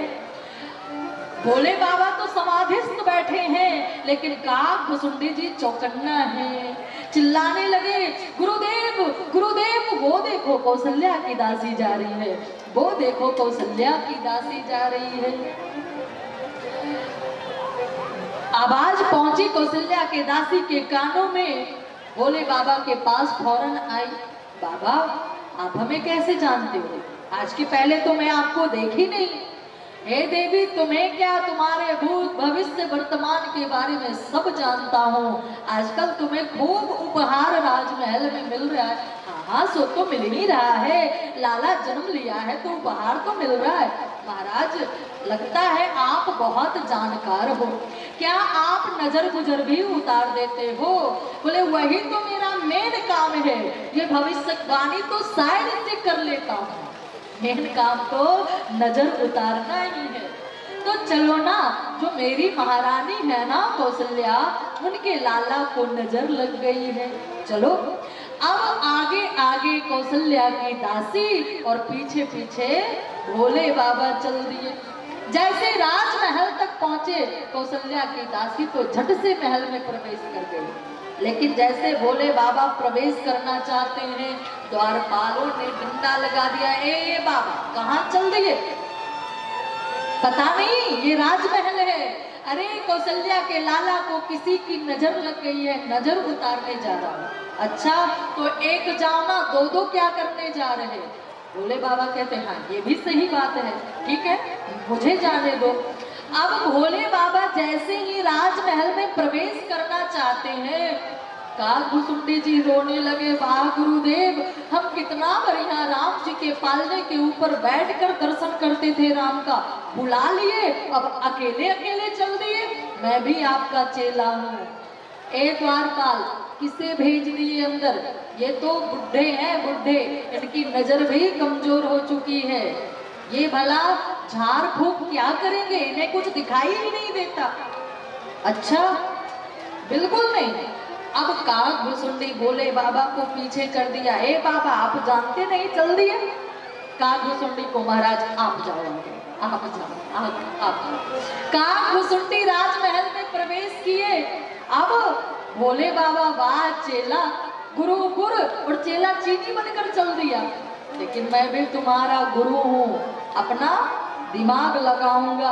भोले बाबा तो समाधिस्थ बैठे हैं, लेकिन काग भुसुंडी जी चौकन्ना है, चिल्लाने लगे, गुरुदेव गुरुदेव वो देखो कौशल्या की दासी जा रही है, वो देखो कौशल्या की दासी जा रही है। आवाज पहुंची कौशल्या के दासी के कानों में, भोले बाबा के पास फौरन आई। बाबा आप हमें कैसे जानते हो? आज के पहले तो मैं आपको देखी नहीं। हे देवी तुम्हें क्या, तुम्हारे भूत भविष्य वर्तमान के बारे में सब जानता हूँ। आजकल तुम्हें खूब उपहार राजमहल में मिल रहा है। हाँ सो तो मिल ही रहा है, लाला जन्म लिया है तो उपहार तो मिल रहा है। महाराज लगता है आप बहुत जानकार हो, क्या आप नजर गुजर भी उतार देते हो? बोले वही तो मेरा मेन काम है, ये भविष्यवाणी तो शायद से कर लेता हूँ, मेन काम तो नजर उतारना ही है। तो चलो ना, जो मेरी महारानी है ना कौशल्या, उनके लाला को नजर लग गई है, चलो। अब आगे आगे कौशल्या की दासी और पीछे पीछे भोले बाबा चल दिए। जैसे राजमहल तक पहुंचे कौशल्या की दासी तो झट से महल में प्रवेश कर गई, लेकिन जैसे भोले बाबा प्रवेश करना चाहते हैं, द्वारपालों ने डंडा लगा दिया, ए बाबा कहाँ चल दिए? पता नहीं ये राजमहल है, अरे कौशल्या के लाला को किसी की नजर लग गई है, नजर उतारने जा रहा हूँ। अच्छा तो एक जाओ ना, दो दो क्या करने जा रहे? भोले बाबा कहते हाँ ये भी सही बात है, ठीक है मुझे जाने दो। अब भोले बाबा जैसे ही राजमहल में प्रवेश करना चाहते हैं, काकभुसुंडी जी रोने लगे, वाह गुरुदेव हम कितना बढ़िया राम जी के पालने के ऊपर बैठकर दर्शन करते थे राम का, बुला लिए अब अकेले अकेले चल दिए, मैं भी आपका चेला हूँ। ए द्वारपाल किसे भेज दिए अंदर? ये तो बुढ़े हैं बुढ़े, इनकी नजर भी कमजोर हो चुकी है, ये भला झाड़ फूक क्या करेंगे, इन्हें कुछ दिखाई ही नहीं देता। अच्छा बिल्कुल नहीं। अब काकभुसुंडी भोले बाबा को पीछे कर दिया, ए बाबा आप जानते नहीं, चल दिए। काकभुसुंडी को महाराज आप जाओ आगे, आप जाओ आप। काकभुसुंडी राजमहल में प्रवेश किए। अब भोले बाबा वाह चेला गुरु गुरु और चेला चीनी बनकर चल दिया, लेकिन मैं भी तुम्हारा गुरु हूँ, अपना दिमाग लगाऊंगा।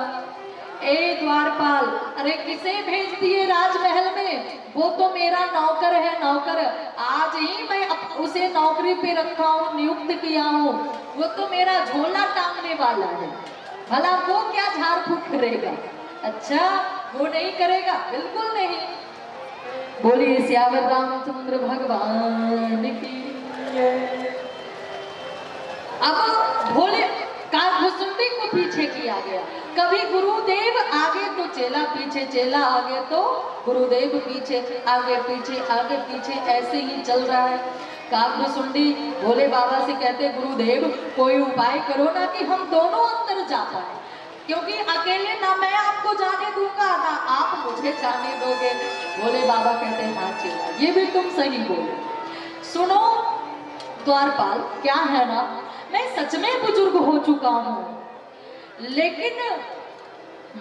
ए द्वारपाल अरे किसे भेज दिए राजमहल में? वो तो मेरा नौकर है, नौकर आज ही मैं उसे नौकरी पे रखा हूँ, नियुक्त किया हूँ, वो तो मेरा झोला टांगने वाला है, भला वो क्या झाड़ फूक करेगा? अच्छा वो नहीं करेगा, बिल्कुल नहीं। बोलिए सियावर रामचंद्र भगवान की। अब भोले काकभुसुंडी को पीछे किया गया, कभी गुरुदेव आगे तो चेला पीछे, चेला आगे तो गुरुदेव पीछे, आगे पीछे ऐसे ही चल रहा है। काकभुसुंडी भोले बाबा से कहते गुरुदेव कोई उपाय करो ना कि हम दोनों अंदर जा पाए, क्योंकि अकेले ना मैं आपको जाने दूंगा ना आप मुझे जाने दोगे। भोले बाबा कहते हाँ चेला ये भी तुम सही बोले। सुनो द्वारपाल क्या है ना, मैं सच में बुजुर्ग हो चुका हूँ, लेकिन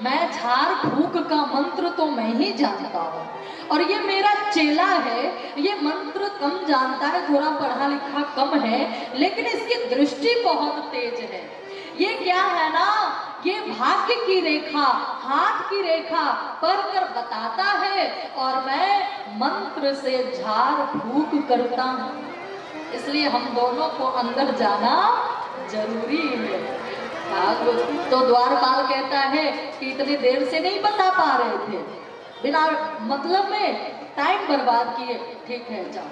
मैं झाड़ फूक का मंत्र तो मैं ही जानता हूँ, और ये मेरा चेला है, ये मंत्र कम जानता है, थोड़ा पढ़ा लिखा कम है, लेकिन इसकी दृष्टि बहुत तेज है। ये क्या है ना, ये भाग्य की रेखा, हाथ की रेखा पढ़ कर बताता है, और मैं मंत्र से झाड़ फूक करता हूँ, इसलिए हम दोनों को अंदर जाना जरूरी है। तो द्वारपाल कहता है कि इतनी देर से नहीं बता पा रहे थे, बिना मतलब में टाइम बर्बाद किए, ठीक है जाओ।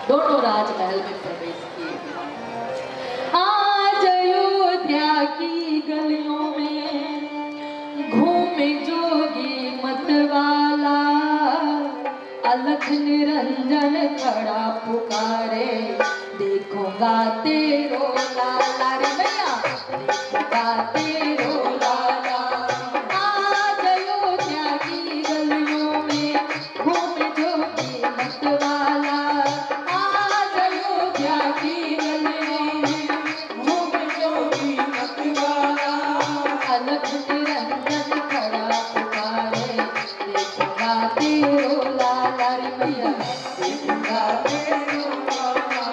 दोनों राजमहल में प्रवेश किए। आज अयोध्या की गलियों में घूमे जोगी मतवाला, अलख निरंजन खड़ा पुकारे, देखूंगा तेरो लाला रे मैया, देखूंगा तेरो लाला। आज अयोध्या की गलियों में घूमे जोगी मतवाला, आज अयोध्या की गलियों में घूमे जोगी मतवाला, अलख निरंजन खड़ा पुकारे, देखूंगा तेरो लाला रे मैया, देखूंगा तेरो लाला,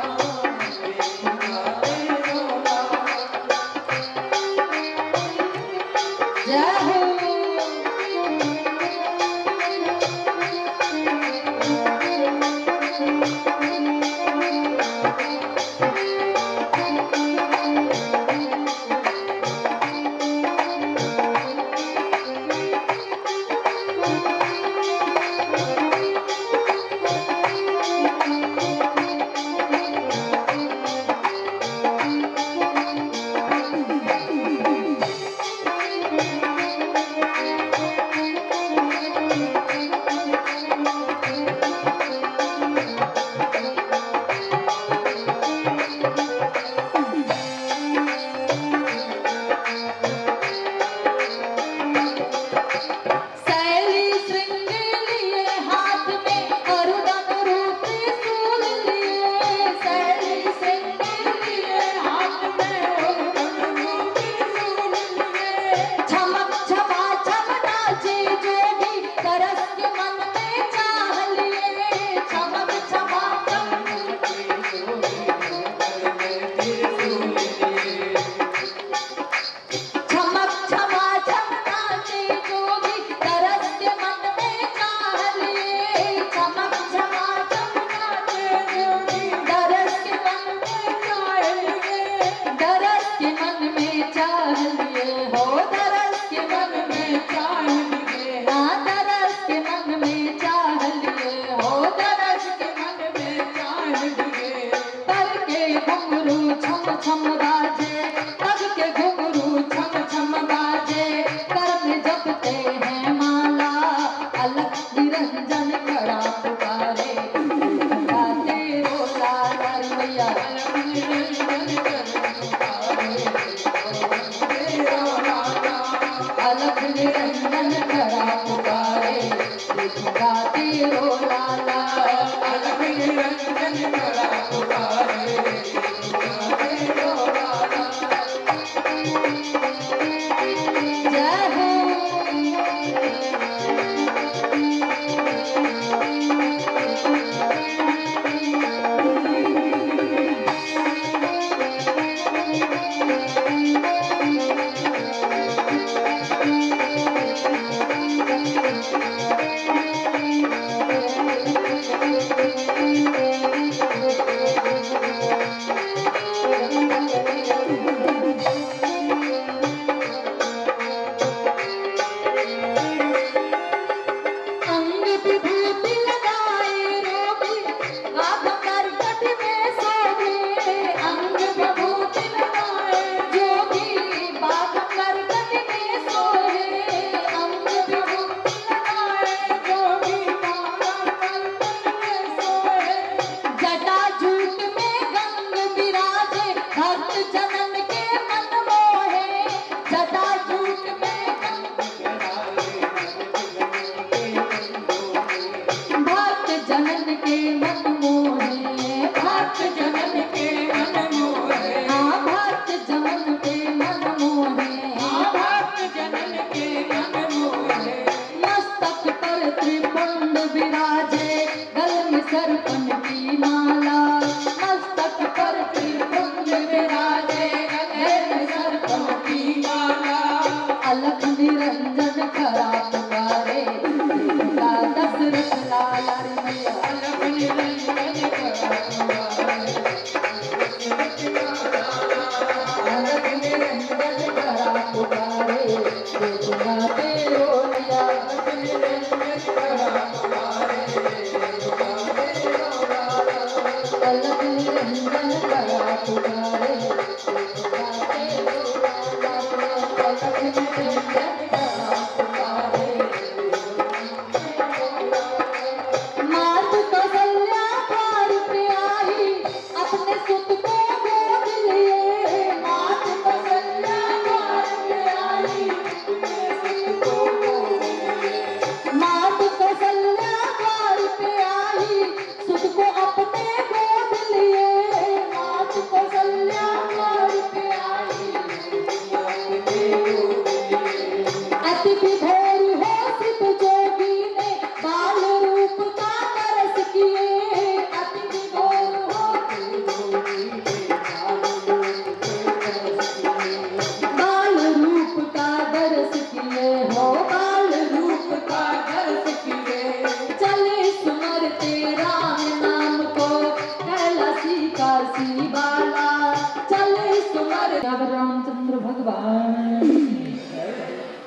देखूंगा तेरो लाला। जय हो। निरंजन करा पुकारे जय हो।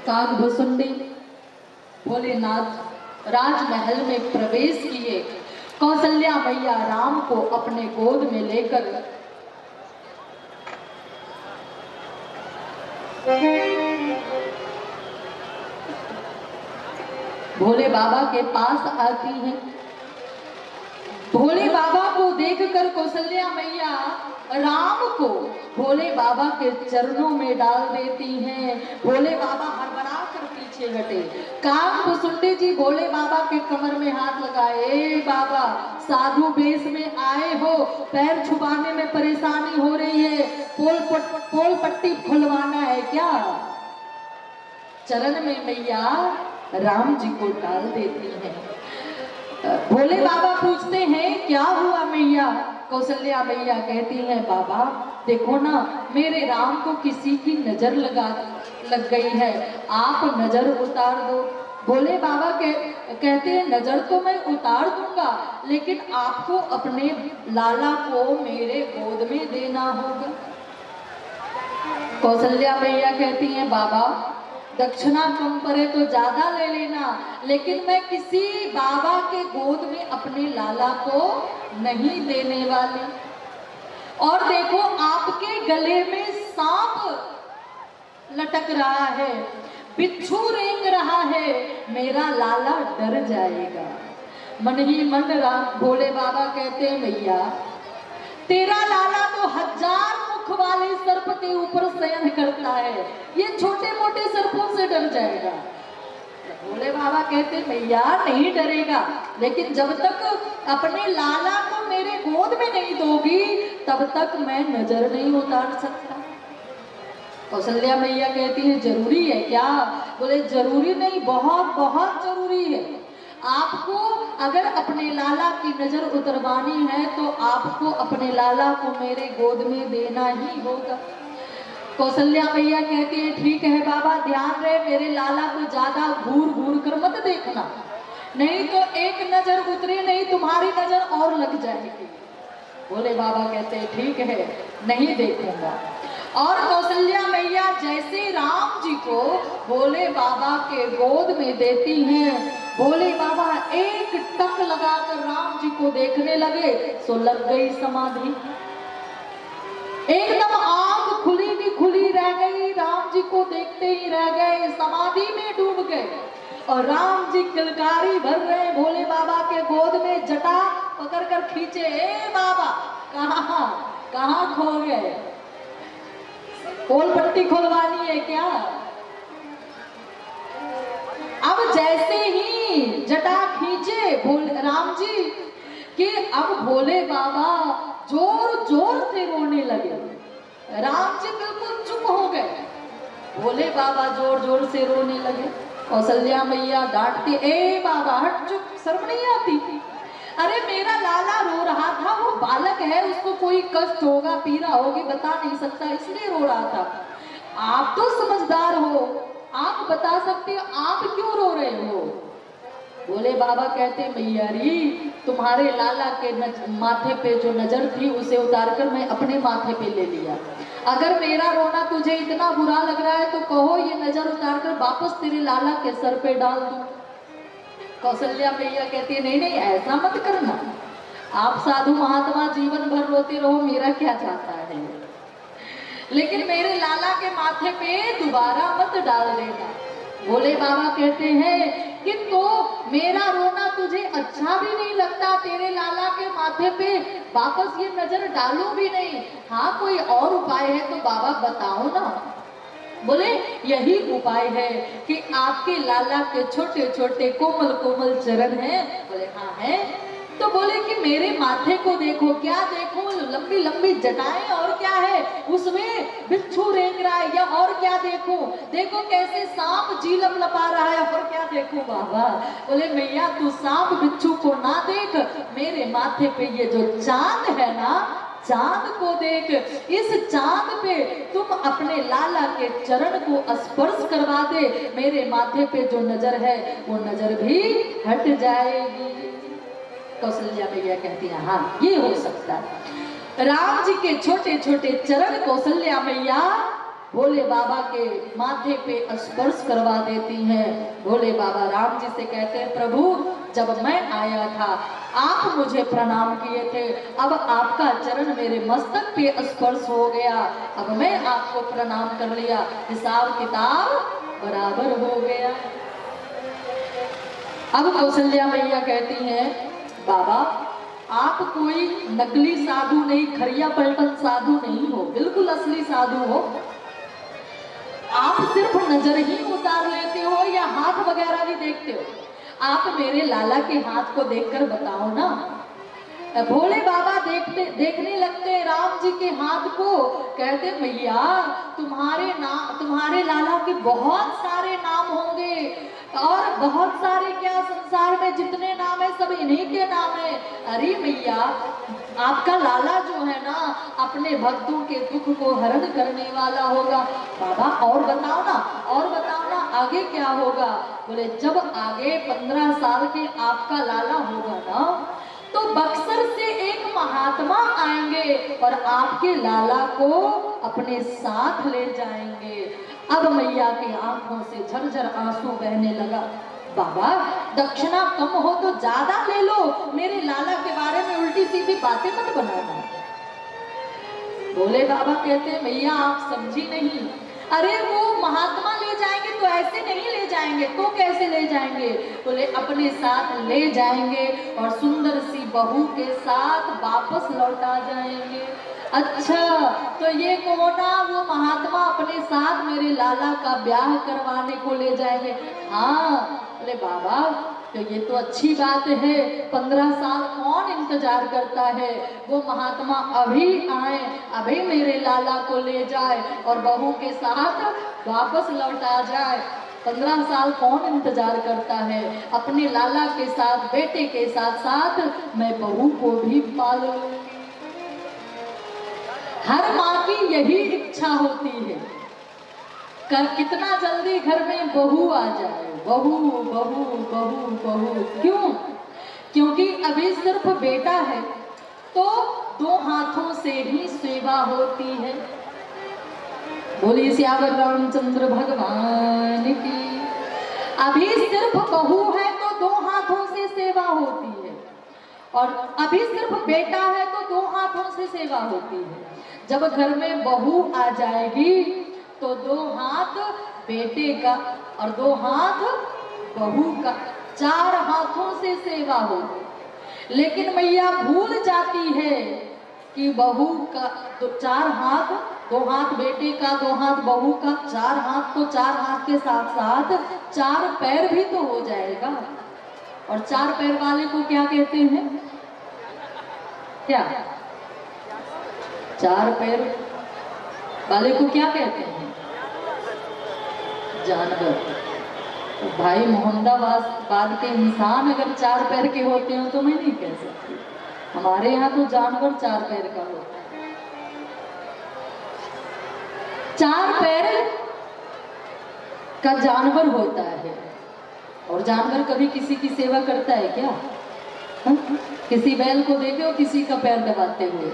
कागभुसुंडी भोलेनाथ राजमहल में प्रवेश किए। कौशल्या मैया राम को अपने गोद में लेकर भोले बाबा के पास आती हैं। भोले बाबा को देखकर कौशल्या मैया राम को भोले बाबा के चरणों में डाल देती हैं। भोले बाबा हड़बड़ा कर पीछे हटे। कागभुसुंडी जी भोले बाबा के कमर में हाथ लगाए। ए बाबा, साधु वेश में आए हो, पैर छुपाने में परेशानी हो रही है, पोल पट्टी खुलवाना है क्या? चरण में मैया राम जी को डाल देती हैं। भोले बाबा पूछते हैं क्या हुआ मैया? कौशल्या मैया कहती हैं बाबा देखो ना, मेरे राम को किसी की नजर लग गई है, आप नजर उतार दो। भोले बाबा कहते हैं नजर तो मैं उतार दूंगा, लेकिन आपको अपने लाला को मेरे गोद में देना होगा। कौशल्या मैया कहती हैं बाबा दक्षिणा कम पड़े तो ज्यादा ले लेना, लेकिन मैं किसी बाबा के गोद में अपने लाला को नहीं देने वाली। और देखो आपके गले में सांप लटक रहा है, बिच्छू रेंग रहा है, मेरा लाला डर जाएगा। मन ही मन भोले बाबा कहते हैं मैया तेरा लाला तो 1000 मुख वाले सर्प के ऊपर शयन करता है, ये छोटे मोटे सर्पों से डर जाएगा। भोले बाबा कहते मैया नहीं डरेगा, लेकिन जब तक अपने लाला को मेरे गोद में नहीं दोगी तब तक मैं नजर नहीं उतार सकता। कौशल्या मैया कहती है जरूरी है क्या? बोले जरूरी नहीं, बहुत बहुत जरूरी है। आपको अगर अपने लाला की नजर उतरवानी है तो आपको अपने लाला को मेरे गोद में देना ही होगा। कौशल्या मैया कहती है ठीक है बाबा, ध्यान रहे मेरे लाला को ज्यादा घूर घूर कर मत देखना, नहीं तो एक नजर उतरी नहीं तुम्हारी नजर और लग जाएगी। बोले बाबा कहते हैं ठीक है, नहीं देखूंगा। और कौशल्या मैया जैसे राम जी को भोले बाबा के गोद में देती हैं, भोले बाबा एक टक लगाकर राम जी को देखने लगे, सो लग गई समाधि। एकदम आंख खुली की खुली रह गई, राम जी को देखते ही रह गए, समाधि में डूब गए। और राम जी किलकारी भर रहे भोले बाबा के गोद में, जटा पकड़ कर खींचे, ए बाबा कहाँ खो गए? खोल पट्टी खुलवानी है क्या? अब जैसे ही जटा खींचे भोले राम जी कि अब भोले बाबा जोर जोर से रोने लगे। राम जी बिल्कुल चुप हो गए, भोले बाबा जोर जोर से रोने लगे। कौशल्या मैया डांटती, ए बाबा हट, चुप, शर्म नहीं आती? अरे मेरा लाला रो रहा था, वो बालक है, उसको कोई कष्ट होगा, पीड़ा होगी, बता नहीं सकता, इसलिए रो रहा था। आप तो समझदार हो, आप बता सकते हो, आप क्यों रो रहे हो? भोले बाबा कहते मैया री, तुम्हारे लाला के माथे पे जो नजर थी उसे उतारकर मैं अपने माथे पे ले लिया। अगर मेरा रोना तुझे इतना बुरा लग रहा है तो कहो ये नजर उतारकर वापस तेरे लाला के सर पे डाल दूं। कौशल्या मैया कहती है नहीं नहीं, ऐसा मत करना, आप साधु महात्मा जीवन भर रोते रहो, मेरा क्या चाहता है, लेकिन मेरे लाला के माथे पे दोबारा मत डाल देना। भोले बाबा कहते हैं कि तो मेरा रोना तुझे अच्छा भी नहीं लगता, तेरे लाला के माथे पे वापस ये नजर डालूं भी नहीं, हाँ कोई और उपाय है तो बाबा बताओ ना। बोले यही उपाय है कि आपके लाला के छोटे छोटे कोमल कोमल चरण हैं। बोले हाँ है। तो बोले कि मेरे माथे को देखो। क्या देखो? लंबी लंबी जटाएं, और क्या है उसमें? बिच्छू रेंग रहा है, या और क्या देखो? देखो कैसे सांप जीलम लपा रहा है, और क्या देखो बाबा? बोले मैया तू सांप बिच्छू को ना देख, मेरे माथे पे ये जो चांद है ना, चांद को देख। इस चांद पे तुम अपने लाला के चरण को स्पर्श करवा दे, मेरे माथे पे जो नजर है वो नजर भी हट जाएगी। कौशल्या मैया कहती है हाँ ये हो सकता है। राम जी के छोटे छोटे चरण कौशल्या मैया भोले बाबा के माथे पे स्पर्श करवा देती हैं। भोले बाबा राम जी से कहते हैं प्रभु जब मैं आया था आप मुझे प्रणाम किए थे, अब आपका चरण मेरे मस्तक पे स्पर्श हो गया, अब मैं आपको प्रणाम कर लिया, हिसाब किताब बराबर हो गया। अब कौशल्या मैया कहती हैं बाबा आप कोई नकली साधु नहीं, खरिया पलटन साधु नहीं हो, बिल्कुल असली साधु हो। आप सिर्फ नजर ही उतार लेते हो या हाथ वगैरह भी देखते हो? आप मेरे लाला के हाथ को देखकर बताओ ना। भोले बाबा देखने लगते राम जी के हाथ को, कहते मैया तुम्हारे लाला के बहुत सारे नाम होंगे, और बहुत सारे क्या संसार में जितने नाम है सब इन्हीं के नाम है। अरे मैया आपका लाला जो है ना अपने भक्तों के दुख को हरण करने वाला होगा। बाबा और बताओ ना, और बताओ ना आगे क्या होगा? बोले जब आगे 15 साल के आपका लाला होगा ना तो बक्सर से एक महात्मा आएंगे और आपके लाला को अपने साथ ले जाएंगे। अब मैया की आंखों से झरझर आंसू बहने लगा। बाबा दक्षिणा कम हो तो ज्यादा ले लो, मेरे लाला के बारे में उल्टी सीधी बातें मत बनाना। भोले बाबा कहते हैं मैया आप समझी नहीं, अरे वो महात्मा ले जाएंगे तो ऐसे नहीं ले जाएंगे, तो कैसे ले जाएंगे? बोले अपने साथ ले जाएंगे और सुंदर सी बहू के साथ वापस लौटा जाएंगे। अच्छा तो ये कोना वो महात्मा अपने साथ मेरे लाला का ब्याह करवाने को ले जाएंगे? हाँ। बोले बाबा तो ये तो अच्छी बात है। 15 साल कौन इंतजार करता है, वो महात्मा अभी आए, अभी मेरे लाला को ले जाए और बहू के साथ वापस लौटा जाए। 15 साल कौन इंतजार करता है, अपने लाला के साथ, बेटे के साथ साथ मैं बहू को भी पाल लूंगी। हर माँ की यही इच्छा होती है, कितना जल्दी घर में बहू आ जाए, बहू बहू बहू बहू। क्यों? क्योंकि अभी सिर्फ बेटा है तो 2 हाथों से ही सेवा होती है। बोलिए सियावर रामचंद्र भगवान की। अभी सिर्फ बहू है तो 2 हाथों से सेवा होती है, और अभी सिर्फ बेटा है तो 2 हाथों से सेवा होती है। जब घर में बहू आ जाएगी तो 2 हाथ बेटे का और 2 हाथ बहू का, 4 हाथों से सेवा होगी। लेकिन मैया भूल जाती है कि बहू का तो 4 हाथ, 2 हाथ बेटे का, 2 हाथ बहू का, 4 हाथ, तो 4 हाथ के साथ साथ 4 पैर भी तो हो जाएगा। और 4 पैर वाले को क्या कहते हैं? क्या 4 पैर वाले को क्या कहते हैं? जानवर। तो भाई मोहम्मदाबाद के इंसान अगर 4 पैर के होते हो तो मैं नहीं कह सकती। हमारे यहाँ तो जानवर 4 पैर का होता है। 4 पैर का जानवर होता है। और जानवर कभी किसी की सेवा करता है क्या? किसी बैल को देखे हो किसी का पैर दबाते हुए?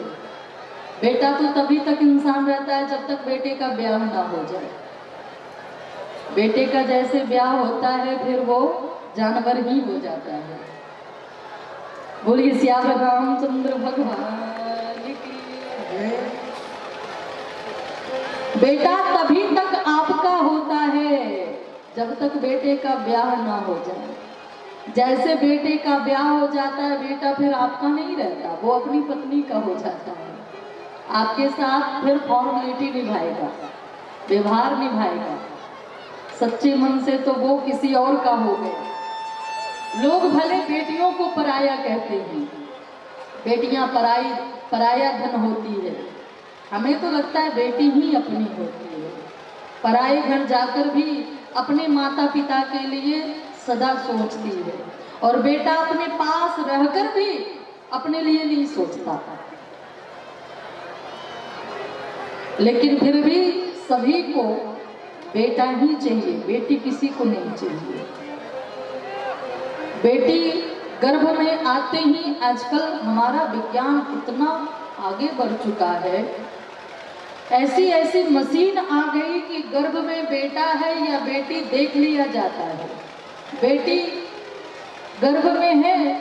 बेटा तो तभी तक इंसान रहता है जब तक बेटे का ब्याह ना हो जाए। बेटे का जैसे ब्याह होता है फिर वो जानवर ही हो जाता है। बोलिए सियावर रामचंद्र भगवान की। बेटा तभी तक आपका होता है जब तक बेटे का ब्याह ना हो जाए। जैसे बेटे का ब्याह हो जाता है बेटा फिर आपका नहीं रहता, वो अपनी पत्नी का हो जाता है। आपके साथ फिर फॉर्मेलिटी निभाएगा, व्यवहार निभाएगा। सच्चे मन से तो वो किसी और का हो गया। लोग भले बेटियों को पराया कहते हैं, बेटियां पराया धन होती है। हमें तो लगता है बेटी ही अपनी होती है। पराए घर जाकर भी अपने माता पिता के लिए सदा सोचती है, और बेटा अपने पास रहकर भी अपने लिए नहीं सोचता। लेकिन फिर भी सभी को बेटा ही चाहिए, बेटी किसी को नहीं चाहिए। बेटी गर्भ में आते ही आजकल हमारा विज्ञान इतना आगे बढ़ चुका है, ऐसी ऐसी मशीन आ गई कि गर्भ में बेटा है या बेटी देख लिया जाता है। बेटी गर्भ में है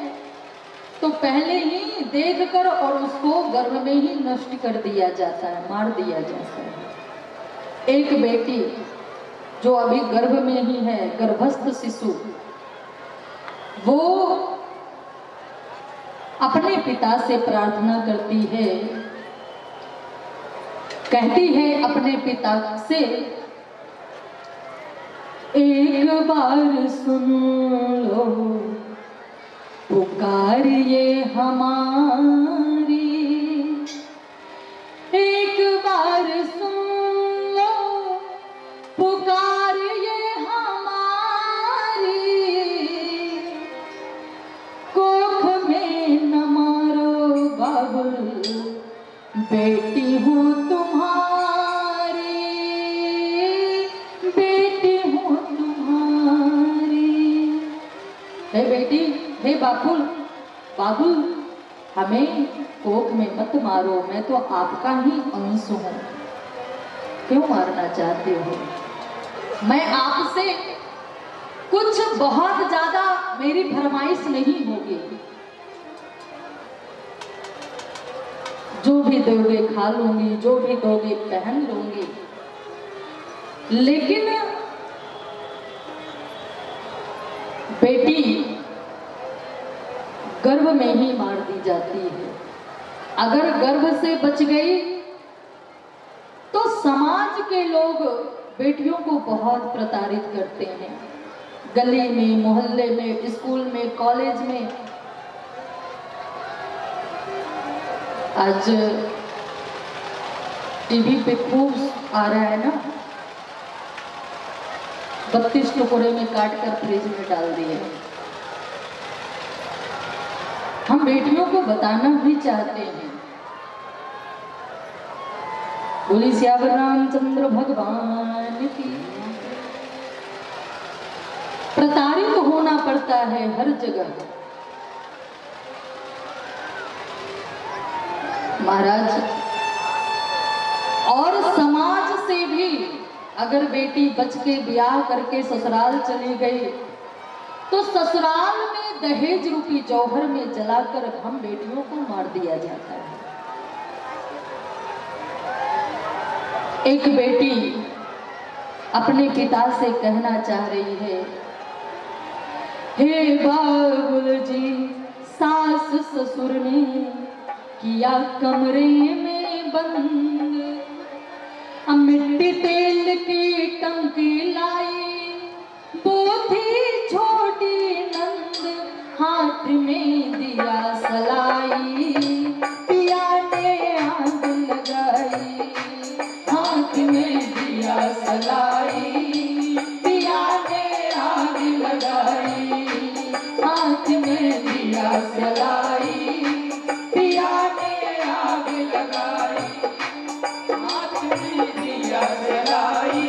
तो पहले ही देखकर और उसको गर्भ में ही नष्ट कर दिया जाता है, मार दिया जाता है। एक बेटी जो अभी गर्भ में ही है, गर्भस्थ शिशु, वो अपने पिता से प्रार्थना करती है, कहती है अपने पिता से, एक बार सुन लो पुकार ये हमारी, एक बार सुन लो पुकार ये हमारी, कोख में न मारो बाबुल बेटी हूँ तुम्हारी, बेटी हूँ तुम्हारी। हे बेटी, हे बाबुल, बाबुल हमें कोख में मत मारो, मैं तो आपका ही अंश हूँ। क्यों मारना चाहते हो? मैं आपसे कुछ बहुत ज्यादा मेरी फरमाइश नहीं होगी, जो भी दोगे खा लूंगी, जो भी दोगे पहन लूंगी। लेकिन बेटी गर्भ में ही मार दी जाती है। अगर गर्भ से बच गई तो समाज के लोग बेटियों को बहुत प्रताड़ित करते हैं। गली में, मोहल्ले में, स्कूल में, कॉलेज में आज टीवी पे खूब आ रहा है ना, 32 टुकड़े में काट कर फ्रिज में डाल दिए। हम बेटियों को बताना भी चाहते हैं। बोली श्यावर रामचंद्र भगवान की। प्रताड़ित होना पड़ता है हर जगह। महाराज, और समाज से भी अगर बेटी बच के ब्याह करके ससुराल चली गई तो ससुराल में दहेज रूपी जौहर में जलाकर हम बेटियों को मार दिया जाता है। एक बेटी अपने पिता से कहना चाह रही है, हे बाबुल जी, सास ससुर ने किया कमरे में बंद, मिट्टी तेल की टंकी लाई, वो थी छोटी नंद, हाथ में दिया सलाई, पिया ने आग लगाई, हाथ में दिया सलाई, पिया ने आग लगाई, हाथ में दिया सलाई, पिया ने आग लगाई, हाथ में दिया सलाई,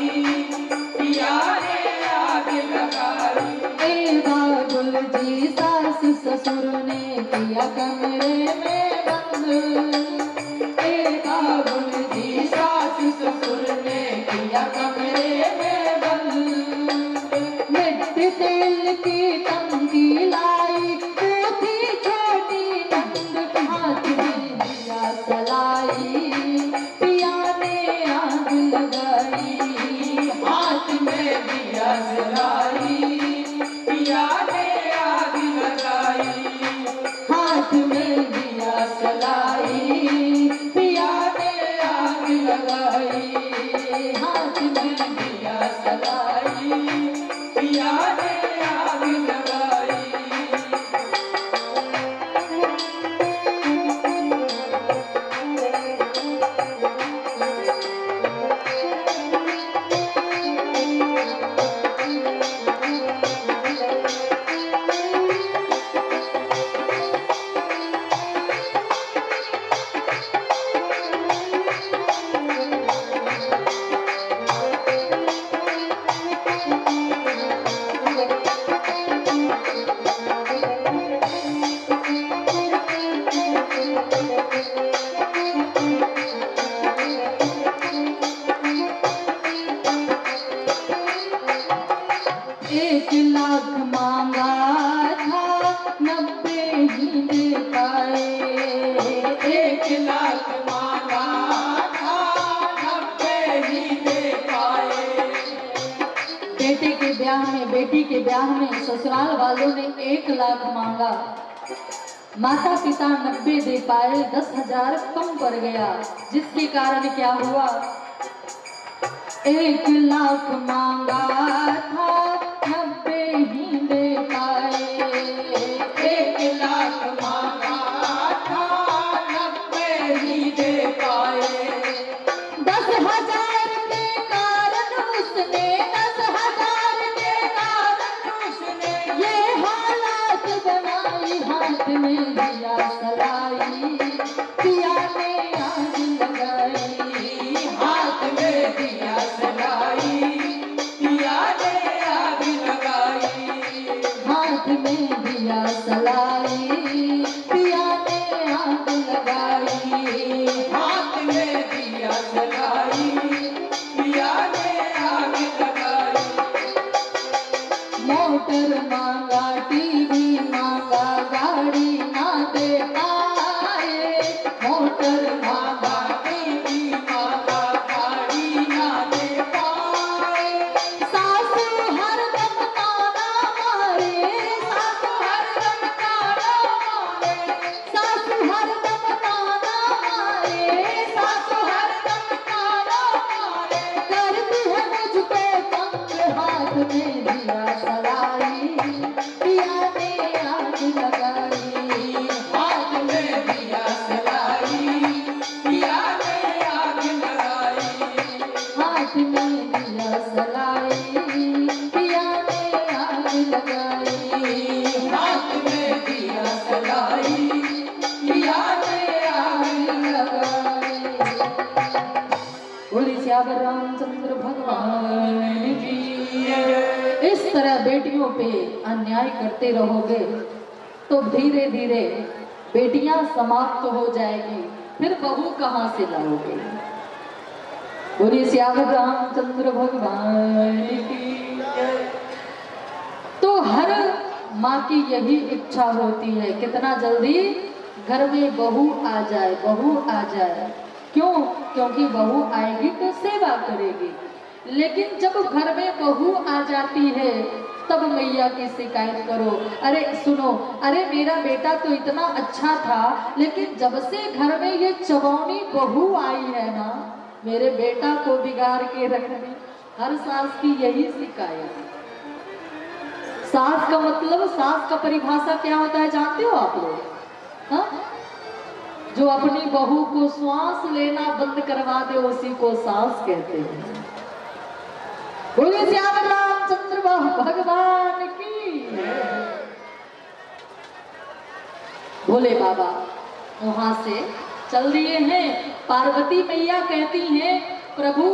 पिया ने आग लगाई। ए बाबुल जी, सास ससुर ने किया कमरे में बंद, ए बाबुल जी, सास ससुर ने किया कमरे में बंद, मिट्टी तेल की टंकी लाई, वो थी छोटी नंद, हाथ में दिया सलाई, पिया ने आग लगाई, हाथ में दिया सलाई, पिया ने आग लगाई, हाथ में दिया सलाई, पिया ने आग लगाई, हाथ में दिया सलाई, पिया ने आग लगाई। एक लाख मांगा था 90 ही दे पाए, 1 लाख मांगा था 90 ही दे पाए। बेटे के ब्याह में, बेटी के ब्याह में ससुराल वालों ने 1 लाख मांगा, माता पिता 90 दे पाए, 10,000 कम पड़ गया, जिसके कारण क्या हुआ, 1 लाख मांगा था 90 ही दे पाए, 1 लाख मांगा था 90 ही दे पाए। 10,000 के कारण उसने, 10,000 के कारण उसने ये हालात बनाई, हाथ में दिया सलाई, पिया ने आग लगाई, हाथ में दिया सलाई, पिया ने आग लगाई, हाथ में दिया सलाई, पिया ने आग लगाई, हाथ में दिया सलाई, पिया ने आग लगाई। मोटर मांगा, टीवी मांगा, गाड़ी ना सियावर रामचंद्र भगवान की। इस तरह बेटियों पे अन्याय करते रहोगे तो धीरे धीरे बेटियां समाप्त हो जाएगी, फिर बहू कहाँ से लाओगे? बोलिए सियावर रामचंद्र भगवान की। तो हर माँ की यही इच्छा होती है, कितना जल्दी घर में बहू आ जाए, बहू आ जाए। क्यों? क्योंकि बहू आएगी तो सेवा करेगी। लेकिन जब घर में बहू आ जाती है तब मैया की शिकायत करो, अरे सुनो, अरे मेरा बेटा तो इतना अच्छा था, लेकिन जब से घर में ये चबौनी बहू आई है ना, मेरे बेटा को बिगाड़ के रख दी। हर सास की यही शिकायत। सास का मतलब, सास का परिभाषा क्या होता है जानते हो आप लोग? हाँ, जो अपनी बहू को श्वास लेना बंद करवा दे उसी को सास कहते हैं। बोलिए सियावर रामचंद्र भगवान की। भोले बाबा वहां से चल दिए हैं। पार्वती मैया कहती हैं, प्रभु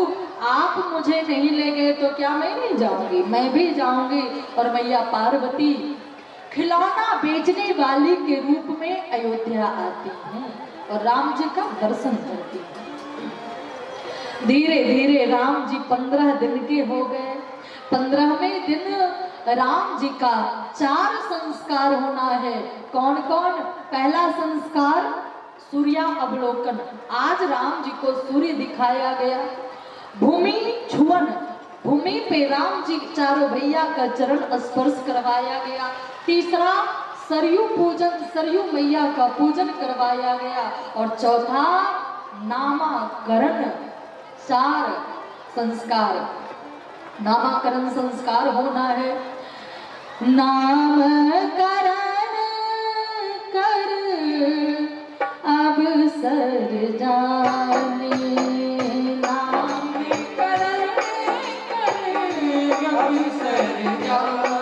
आप मुझे नहीं ले गए तो क्या मैं नहीं जाऊंगी? मैं भी जाऊंगी। और मैया पार्वती खिलौना बेचने वाली के रूप में अयोध्या आती हैं और राम जी का दर्शन करती हैं। धीरे धीरे राम जी 15 दिन के हो गए। 15वें दिन राम जी का 4 संस्कार होना है। कौन कौन? पहला संस्कार सूर्या अवलोकन। आज राम जी को सूर्य दिखाया गया। भूमि छुअन, भूमि पे राम जी चारों भैया का चरण स्पर्श करवाया गया। तीसरा सरयू पूजन, सरयू मैया का पूजन करवाया गया। और चौथा नामकरण। 4 संस्कार, नामकरण संस्कार होना है। नामकरण कर अब सर जाने, नामकरण कर अब सर जाने,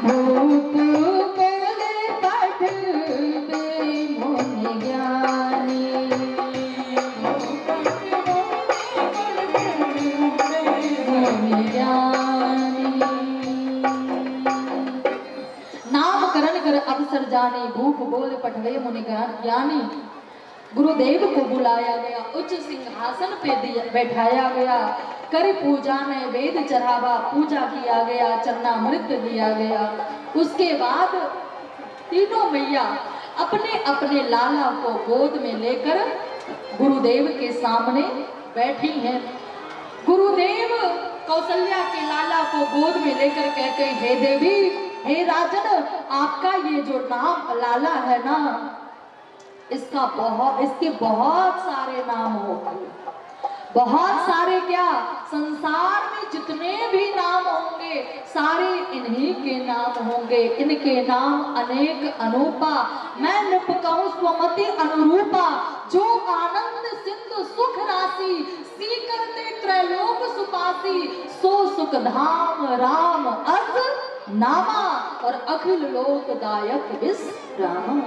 भूप बोले पठ दे मुनि ज्ञानी, नामकरण कर अवसर जाने, भूप बोल पठवे मुनि ज्ञानी। गुरुदेव को बुलाया गया, उच्च सिंहासन पे बैठाया गया। कर पूजा में वेद चढ़ावा, पूजा किया गया, चरणामृत दिया गया। उसके बाद तीनों मैया अपने अपने लाला को गोद में लेकर गुरुदेव के सामने बैठी हैं। गुरुदेव कौशल्या के लाला को गोद में लेकर कहते हैं, हे देवी, हे राजन, आपका ये जो नाम लाला है ना, इसके बहुत सारे नाम होंगे। बहुत सारे क्या, संसार में जितने भी नाम होंगे सारे इन्हीं के नाम होंगे। इनके नाम अनेक अनूपा, मैं नृप कहूं स्वमति अनुरूपा। जो आनंद सिंधु सुख राशि, सी करते त्रैलोक सुपासी। सो सुख धाम राम अस नामा, और अखिल लोकदायक विश्रामा।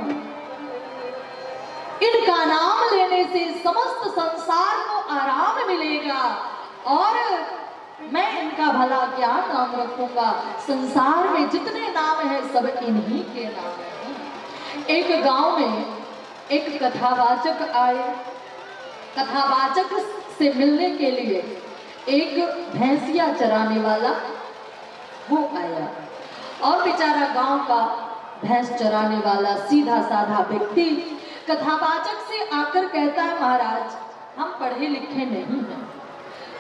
इनका नाम लेने से समस्त संसार को आराम मिलेगा और मैं इनका भला क्या नाम रखूंगा। संसार में जितने नाम हैं सब इन्हीं के नाम हैं। एक गांव में एक कथावाचक आए। कथावाचक से मिलने के लिए एक भैंसिया चराने वाला वो आया और बेचारा गांव का भैंस चराने वाला सीधा साधा व्यक्ति कथावाचक से आकर कहता है, महाराज हम पढ़े लिखे नहीं हैं,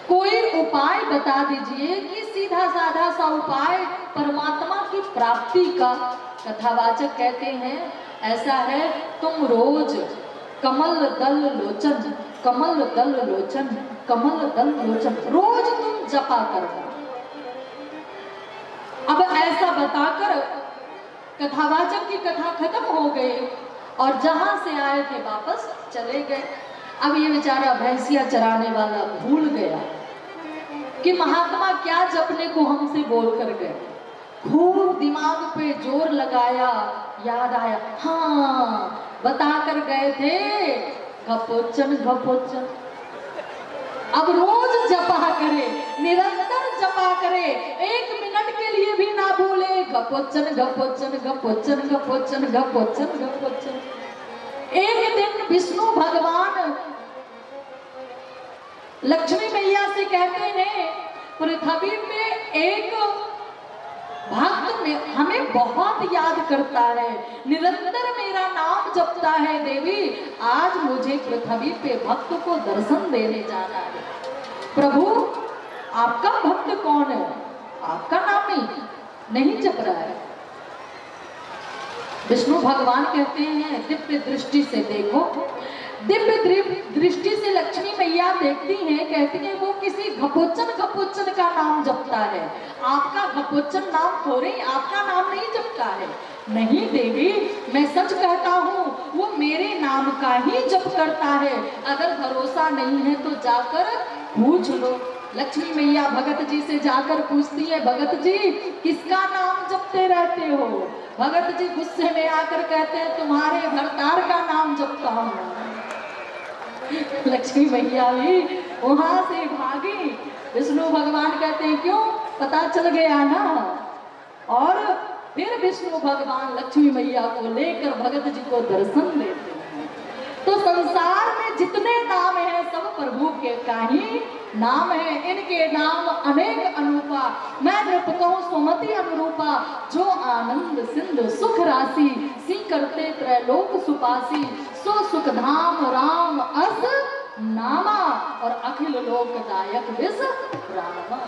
कोई उपाय बता दीजिए कि सीधा साधा सा उपाय परमात्मा की प्राप्ति का। कथावाचक कहते हैं, ऐसा है तुम रोज कमल दल लोचन, कमल दल लोचन, कमल दल लोचन रोज तुम जपा करना। अब ऐसा बताकर कथावाचक की कथा खत्म हो गई और जहां से आए थे वापस चले गए। अब ये बेचारा भैंसिया चराने वाला भूल गया कि महात्मा क्या जपने को हमसे बोल कर गए। खूब दिमाग पे जोर लगाया, याद आया, हाँ बता कर गए थे घपोचन घपोचन। अब रोज जपा करे, निरंतर जपा करे, 1 मिनट के लिए भी ना भूले। घपोचन घपोचन घपोचन घपोचन घपोचन घपोचन। एक दिन विष्णु भगवान लक्ष्मी मैया से कहते हैं, पृथ्वी पे एक भक्त में हमें बहुत याद करता है, निरंतर मेरा नाम जपता है देवी, आज मुझे पृथ्वी पे भक्त को दर्शन देने जाना है। प्रभु आपका भक्त कौन है? आपका नाम नहीं जप रहा है। विष्णु भगवान कहते हैं दिव्य दृष्टि से देखो। दिव्य दृष्टि से लक्ष्मी मैया देखती हैं, कहती हैं वो किसी घपोचन घपोचन का नाम जपता है, आपका घपोचन नाम थोड़े, आपका नाम नहीं जपता है। नहीं देवी, मैं सच कहता हूँ, वो मेरे नाम का ही जप करता है। अगर भरोसा नहीं है तो जाकर पूछ लो। लक्ष्मी मैया भगत जी से जाकर पूछती है, भगत जी किसका नाम जपते रहते हो? भगत जी गुस्से में आकर कहते हैं, तुम्हारे भरतार का नाम जपता हूँ। लक्ष्मी मैया भी वहां से भागी। विष्णु भगवान कहते हैं, क्यों? पता चल गया ना। और फिर विष्णु भगवान लक्ष्मी मैया को लेकर भगत जी को दर्शन देते हैं। तो संसार में जितने नाम हैं सब प्रभु के का ही नाम है। इनके नाम अनेक अनुपा, मैं नृपतों सुमति अनुरूपा, जो आनंद सिंधु सुख राशि, सी करते त्रैलोक सुपासी, सो सुख धाम राम अस नामा, और अखिल लोकदायक विष रामा।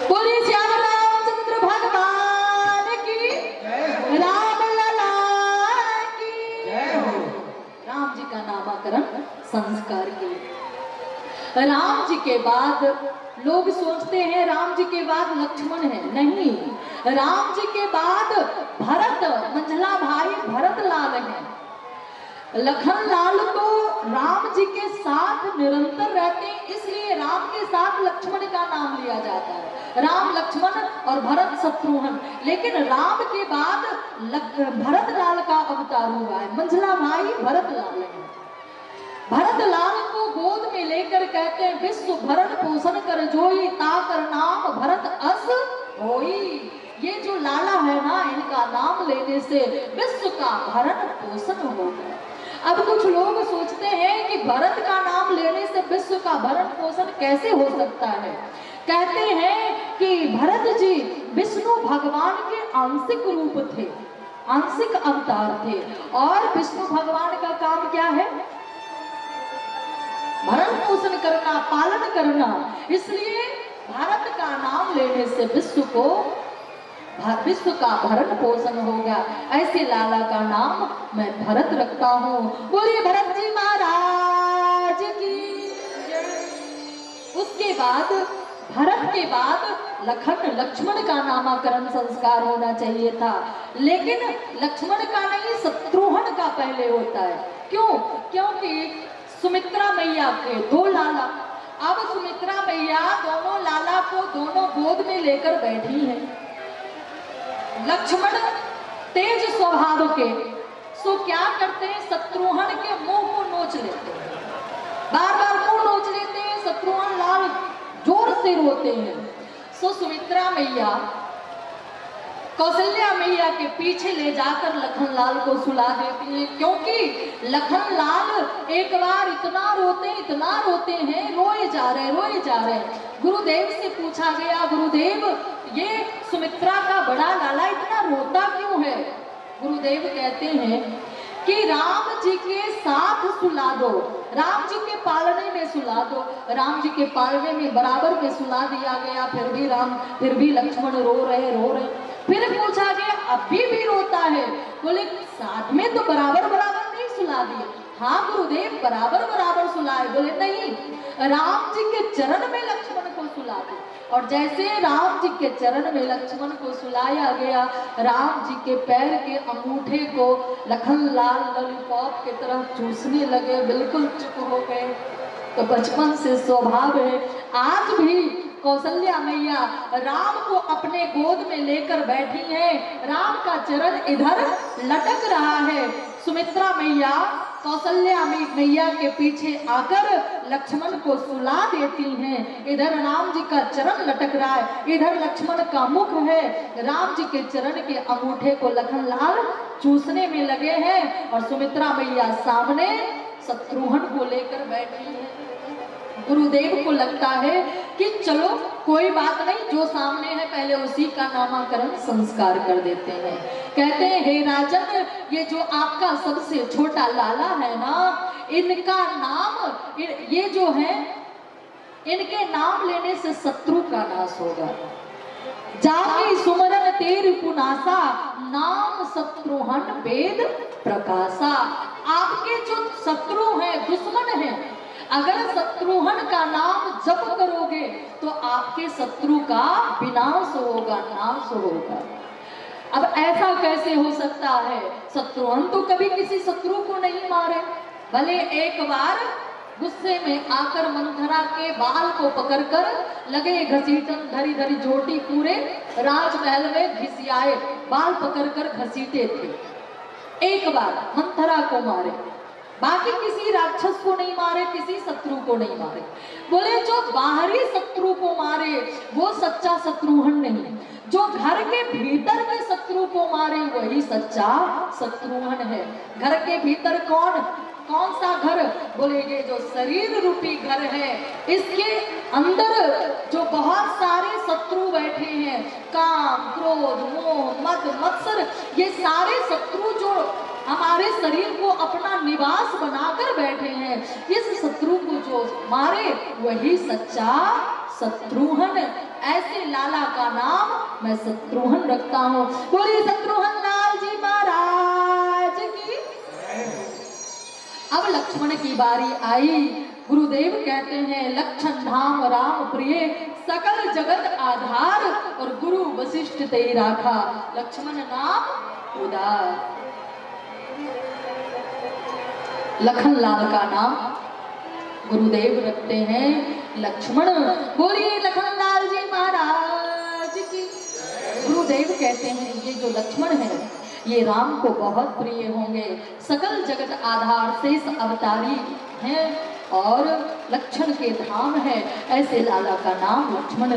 बोलिए श्याम रामचंद्र भगवान की, राम लला की जय हो। राम जी का नामकरण संस्कार के। राम जी के बाद लोग सोचते हैं राम जी के बाद लक्ष्मण है, नहीं, राम जी के बाद भरत, मंझला भाई भरत लाल है। लखन लाल तो राम जी के साथ निरंतर रहते हैं, इसलिए राम के साथ लक्ष्मण का नाम लिया जाता है। राम लक्ष्मण और भरत शत्रुघ्न। लेकिन राम के बाद भरत लाल का अवतार हुआ है, मंझला भाई भरत लाल है। भरत लाल को गोद में लेकर कहते हैं, विश्व भरण पोषण कर जोई, ताकर नाम भरत अस होई। ये जो लाला है ना, इनका नाम लेने से विश्व का भरण पोषण होगा। अब कुछ लोग सोचते हैं कि भरत का नाम लेने से विश्व का भरण पोषण कैसे हो सकता है। कहते हैं कि भरत जी विष्णु भगवान के आंशिक रूप थे, आंशिक अवतार थे। और विष्णु भगवान का काम क्या है? भरण पोषण करना, पालन करना। इसलिए भारत का नाम लेने से विश्व का भरण पोषण होगा। ऐसे लाला का नाम मैं भरत रखता हूँ। बोलिए भरत जी महाराज की। उसके बाद भरत के बाद लखन लक्ष्मण का नामकरण संस्कार होना चाहिए था, लेकिन लक्ष्मण का नहीं, शत्रुघ्न का पहले होता है। क्यों? क्योंकि सुमित्रा मैया के 2 लाला। अब सुमित्रा मैया दोनों लाला को दोनों गोद में लेकर बैठी हैं। लक्ष्मण तेज स्वभाव के, सो क्या करते हैं, शत्रुघ्न के मुंह को नोच लेते हैं, बार बार मुंह नोच लेते हैं। शत्रुघ्न लाल जोर से रोते हैं। सो सुमित्रा मैया कौशल्या मैया के पीछे ले जाकर लखन लाल को सुला देती है, क्योंकि लखन लाल एक बार इतना रोते हैं, रोए जा रहे हैं। गुरुदेव से पूछा गया, गुरुदेव ये सुमित्रा का बड़ा लाला इतना रोता क्यों है? गुरुदेव कहते हैं कि राम जी के साथ सुला दो, राम जी के पालने में सुला दो। राम जी के पालने में बराबर में सुला दिया गया, फिर भी लक्ष्मण रो रहे। फिर पूछा गया, अभी भी रोता है? बोले साथ में तो बराबर नहीं सुला दिए। हाँ गुरुदेव, बराबर सुलाए। बोले नहीं, राम जी के चरण में लक्ष्मण को सुला दे। और जैसे राम जी के चरण में लक्ष्मण को सुलाया गया, राम जी के पैर के अंगूठे को लखन लाल लॉलीपॉप की तरह चूसने लगे, बिल्कुल चुप हो गए। तो बचपन से स्वभाव है, आज भी कौशल्या मैया राम को अपने गोद में लेकर बैठी हैं। राम का चरण इधर लटक रहा है। सुमित्रा मैया कौशल्या मैया के पीछे आकर लक्ष्मण को सुला देती हैं। इधर राम जी का चरण लटक रहा है, इधर लक्ष्मण का मुख है। राम जी के चरण के अंगूठे को लखनलाल चूसने में लगे हैं और सुमित्रा मैया सामने शत्रुघ्न को लेकर बैठी है। गुरुदेव को लगता है कि चलो कोई बात नहीं, जो सामने है पहले उसी का नामकरण संस्कार कर देते हैं। कहते हैं हे राजन, ये जो आपका सबसे छोटा लाला है ना, इनका नाम ये जो है, इनके नाम लेने से शत्रु का नाश होगा। जाके सुमरन तेर पुनासा, नाम शत्रुघ्न वेद प्रकाशा। आपके जो शत्रु हैं, दुश्मन हैं, अगर शत्रुघ्न का नाम जप करोगे तो आपके शत्रु का विनाश होगा, नाश होगा। अब ऐसा कैसे हो सकता है? शत्रुघ्न तो कभी किसी शत्रु को नहीं मारे, भले एक बार गुस्से में आकर मंथरा के बाल को पकड़कर लगे घसीटन, धरी धरी जोटी पूरे राजमहल में घिसियाए, बाल पकड़कर घसीटे थे। एक बार मंथरा को मारे, बाकी किसी राक्षस को नहीं मारे, किसी शत्रु को नहीं मारे। बोले जो बाहरी शत्रु को मारे वो सच्चा शत्रुघ्न नहीं, जो घर के भीतर के शत्रु को मारे वही सच्चा शत्रुघ्न है। घर के भीतर कौन कौन सा घर? बोले ये जो शरीर रूपी घर है, इसके अंदर जो बहुत सारे शत्रु बैठे हैं, काम, क्रोध, मोह, मद, मत्सर, ये सारे शत्रु जो हमारे शरीर को अपना निवास बनाकर बैठे हैं, इस शत्रु को जो मारे वही सच्चा शत्रुघ्न। ऐसे लाला का नाम मैं शत्रुघ्न रखता हूँ। बोलिए शत्रुघ्न लाल जी महाराज की। अब लक्ष्मण की बारी आई। गुरुदेव कहते हैं लक्षण धाम राम प्रिय, सकल जगत आधार, और गुरु वशिष्ठ ते राखा, लक्ष्मण नाम उदार। लखनलाल का नाम गुरुदेव रखते हैं लक्ष्मण। बोलिए लखनलाल जी महाराज की। गुरुदेव कहते हैं ये जो लक्ष्मण है ये राम को बहुत प्रिय होंगे, सकल जगत आधार, शेष अवतारी हैं और लक्षण के धाम है। ऐसे लाला का नाम लक्ष्मण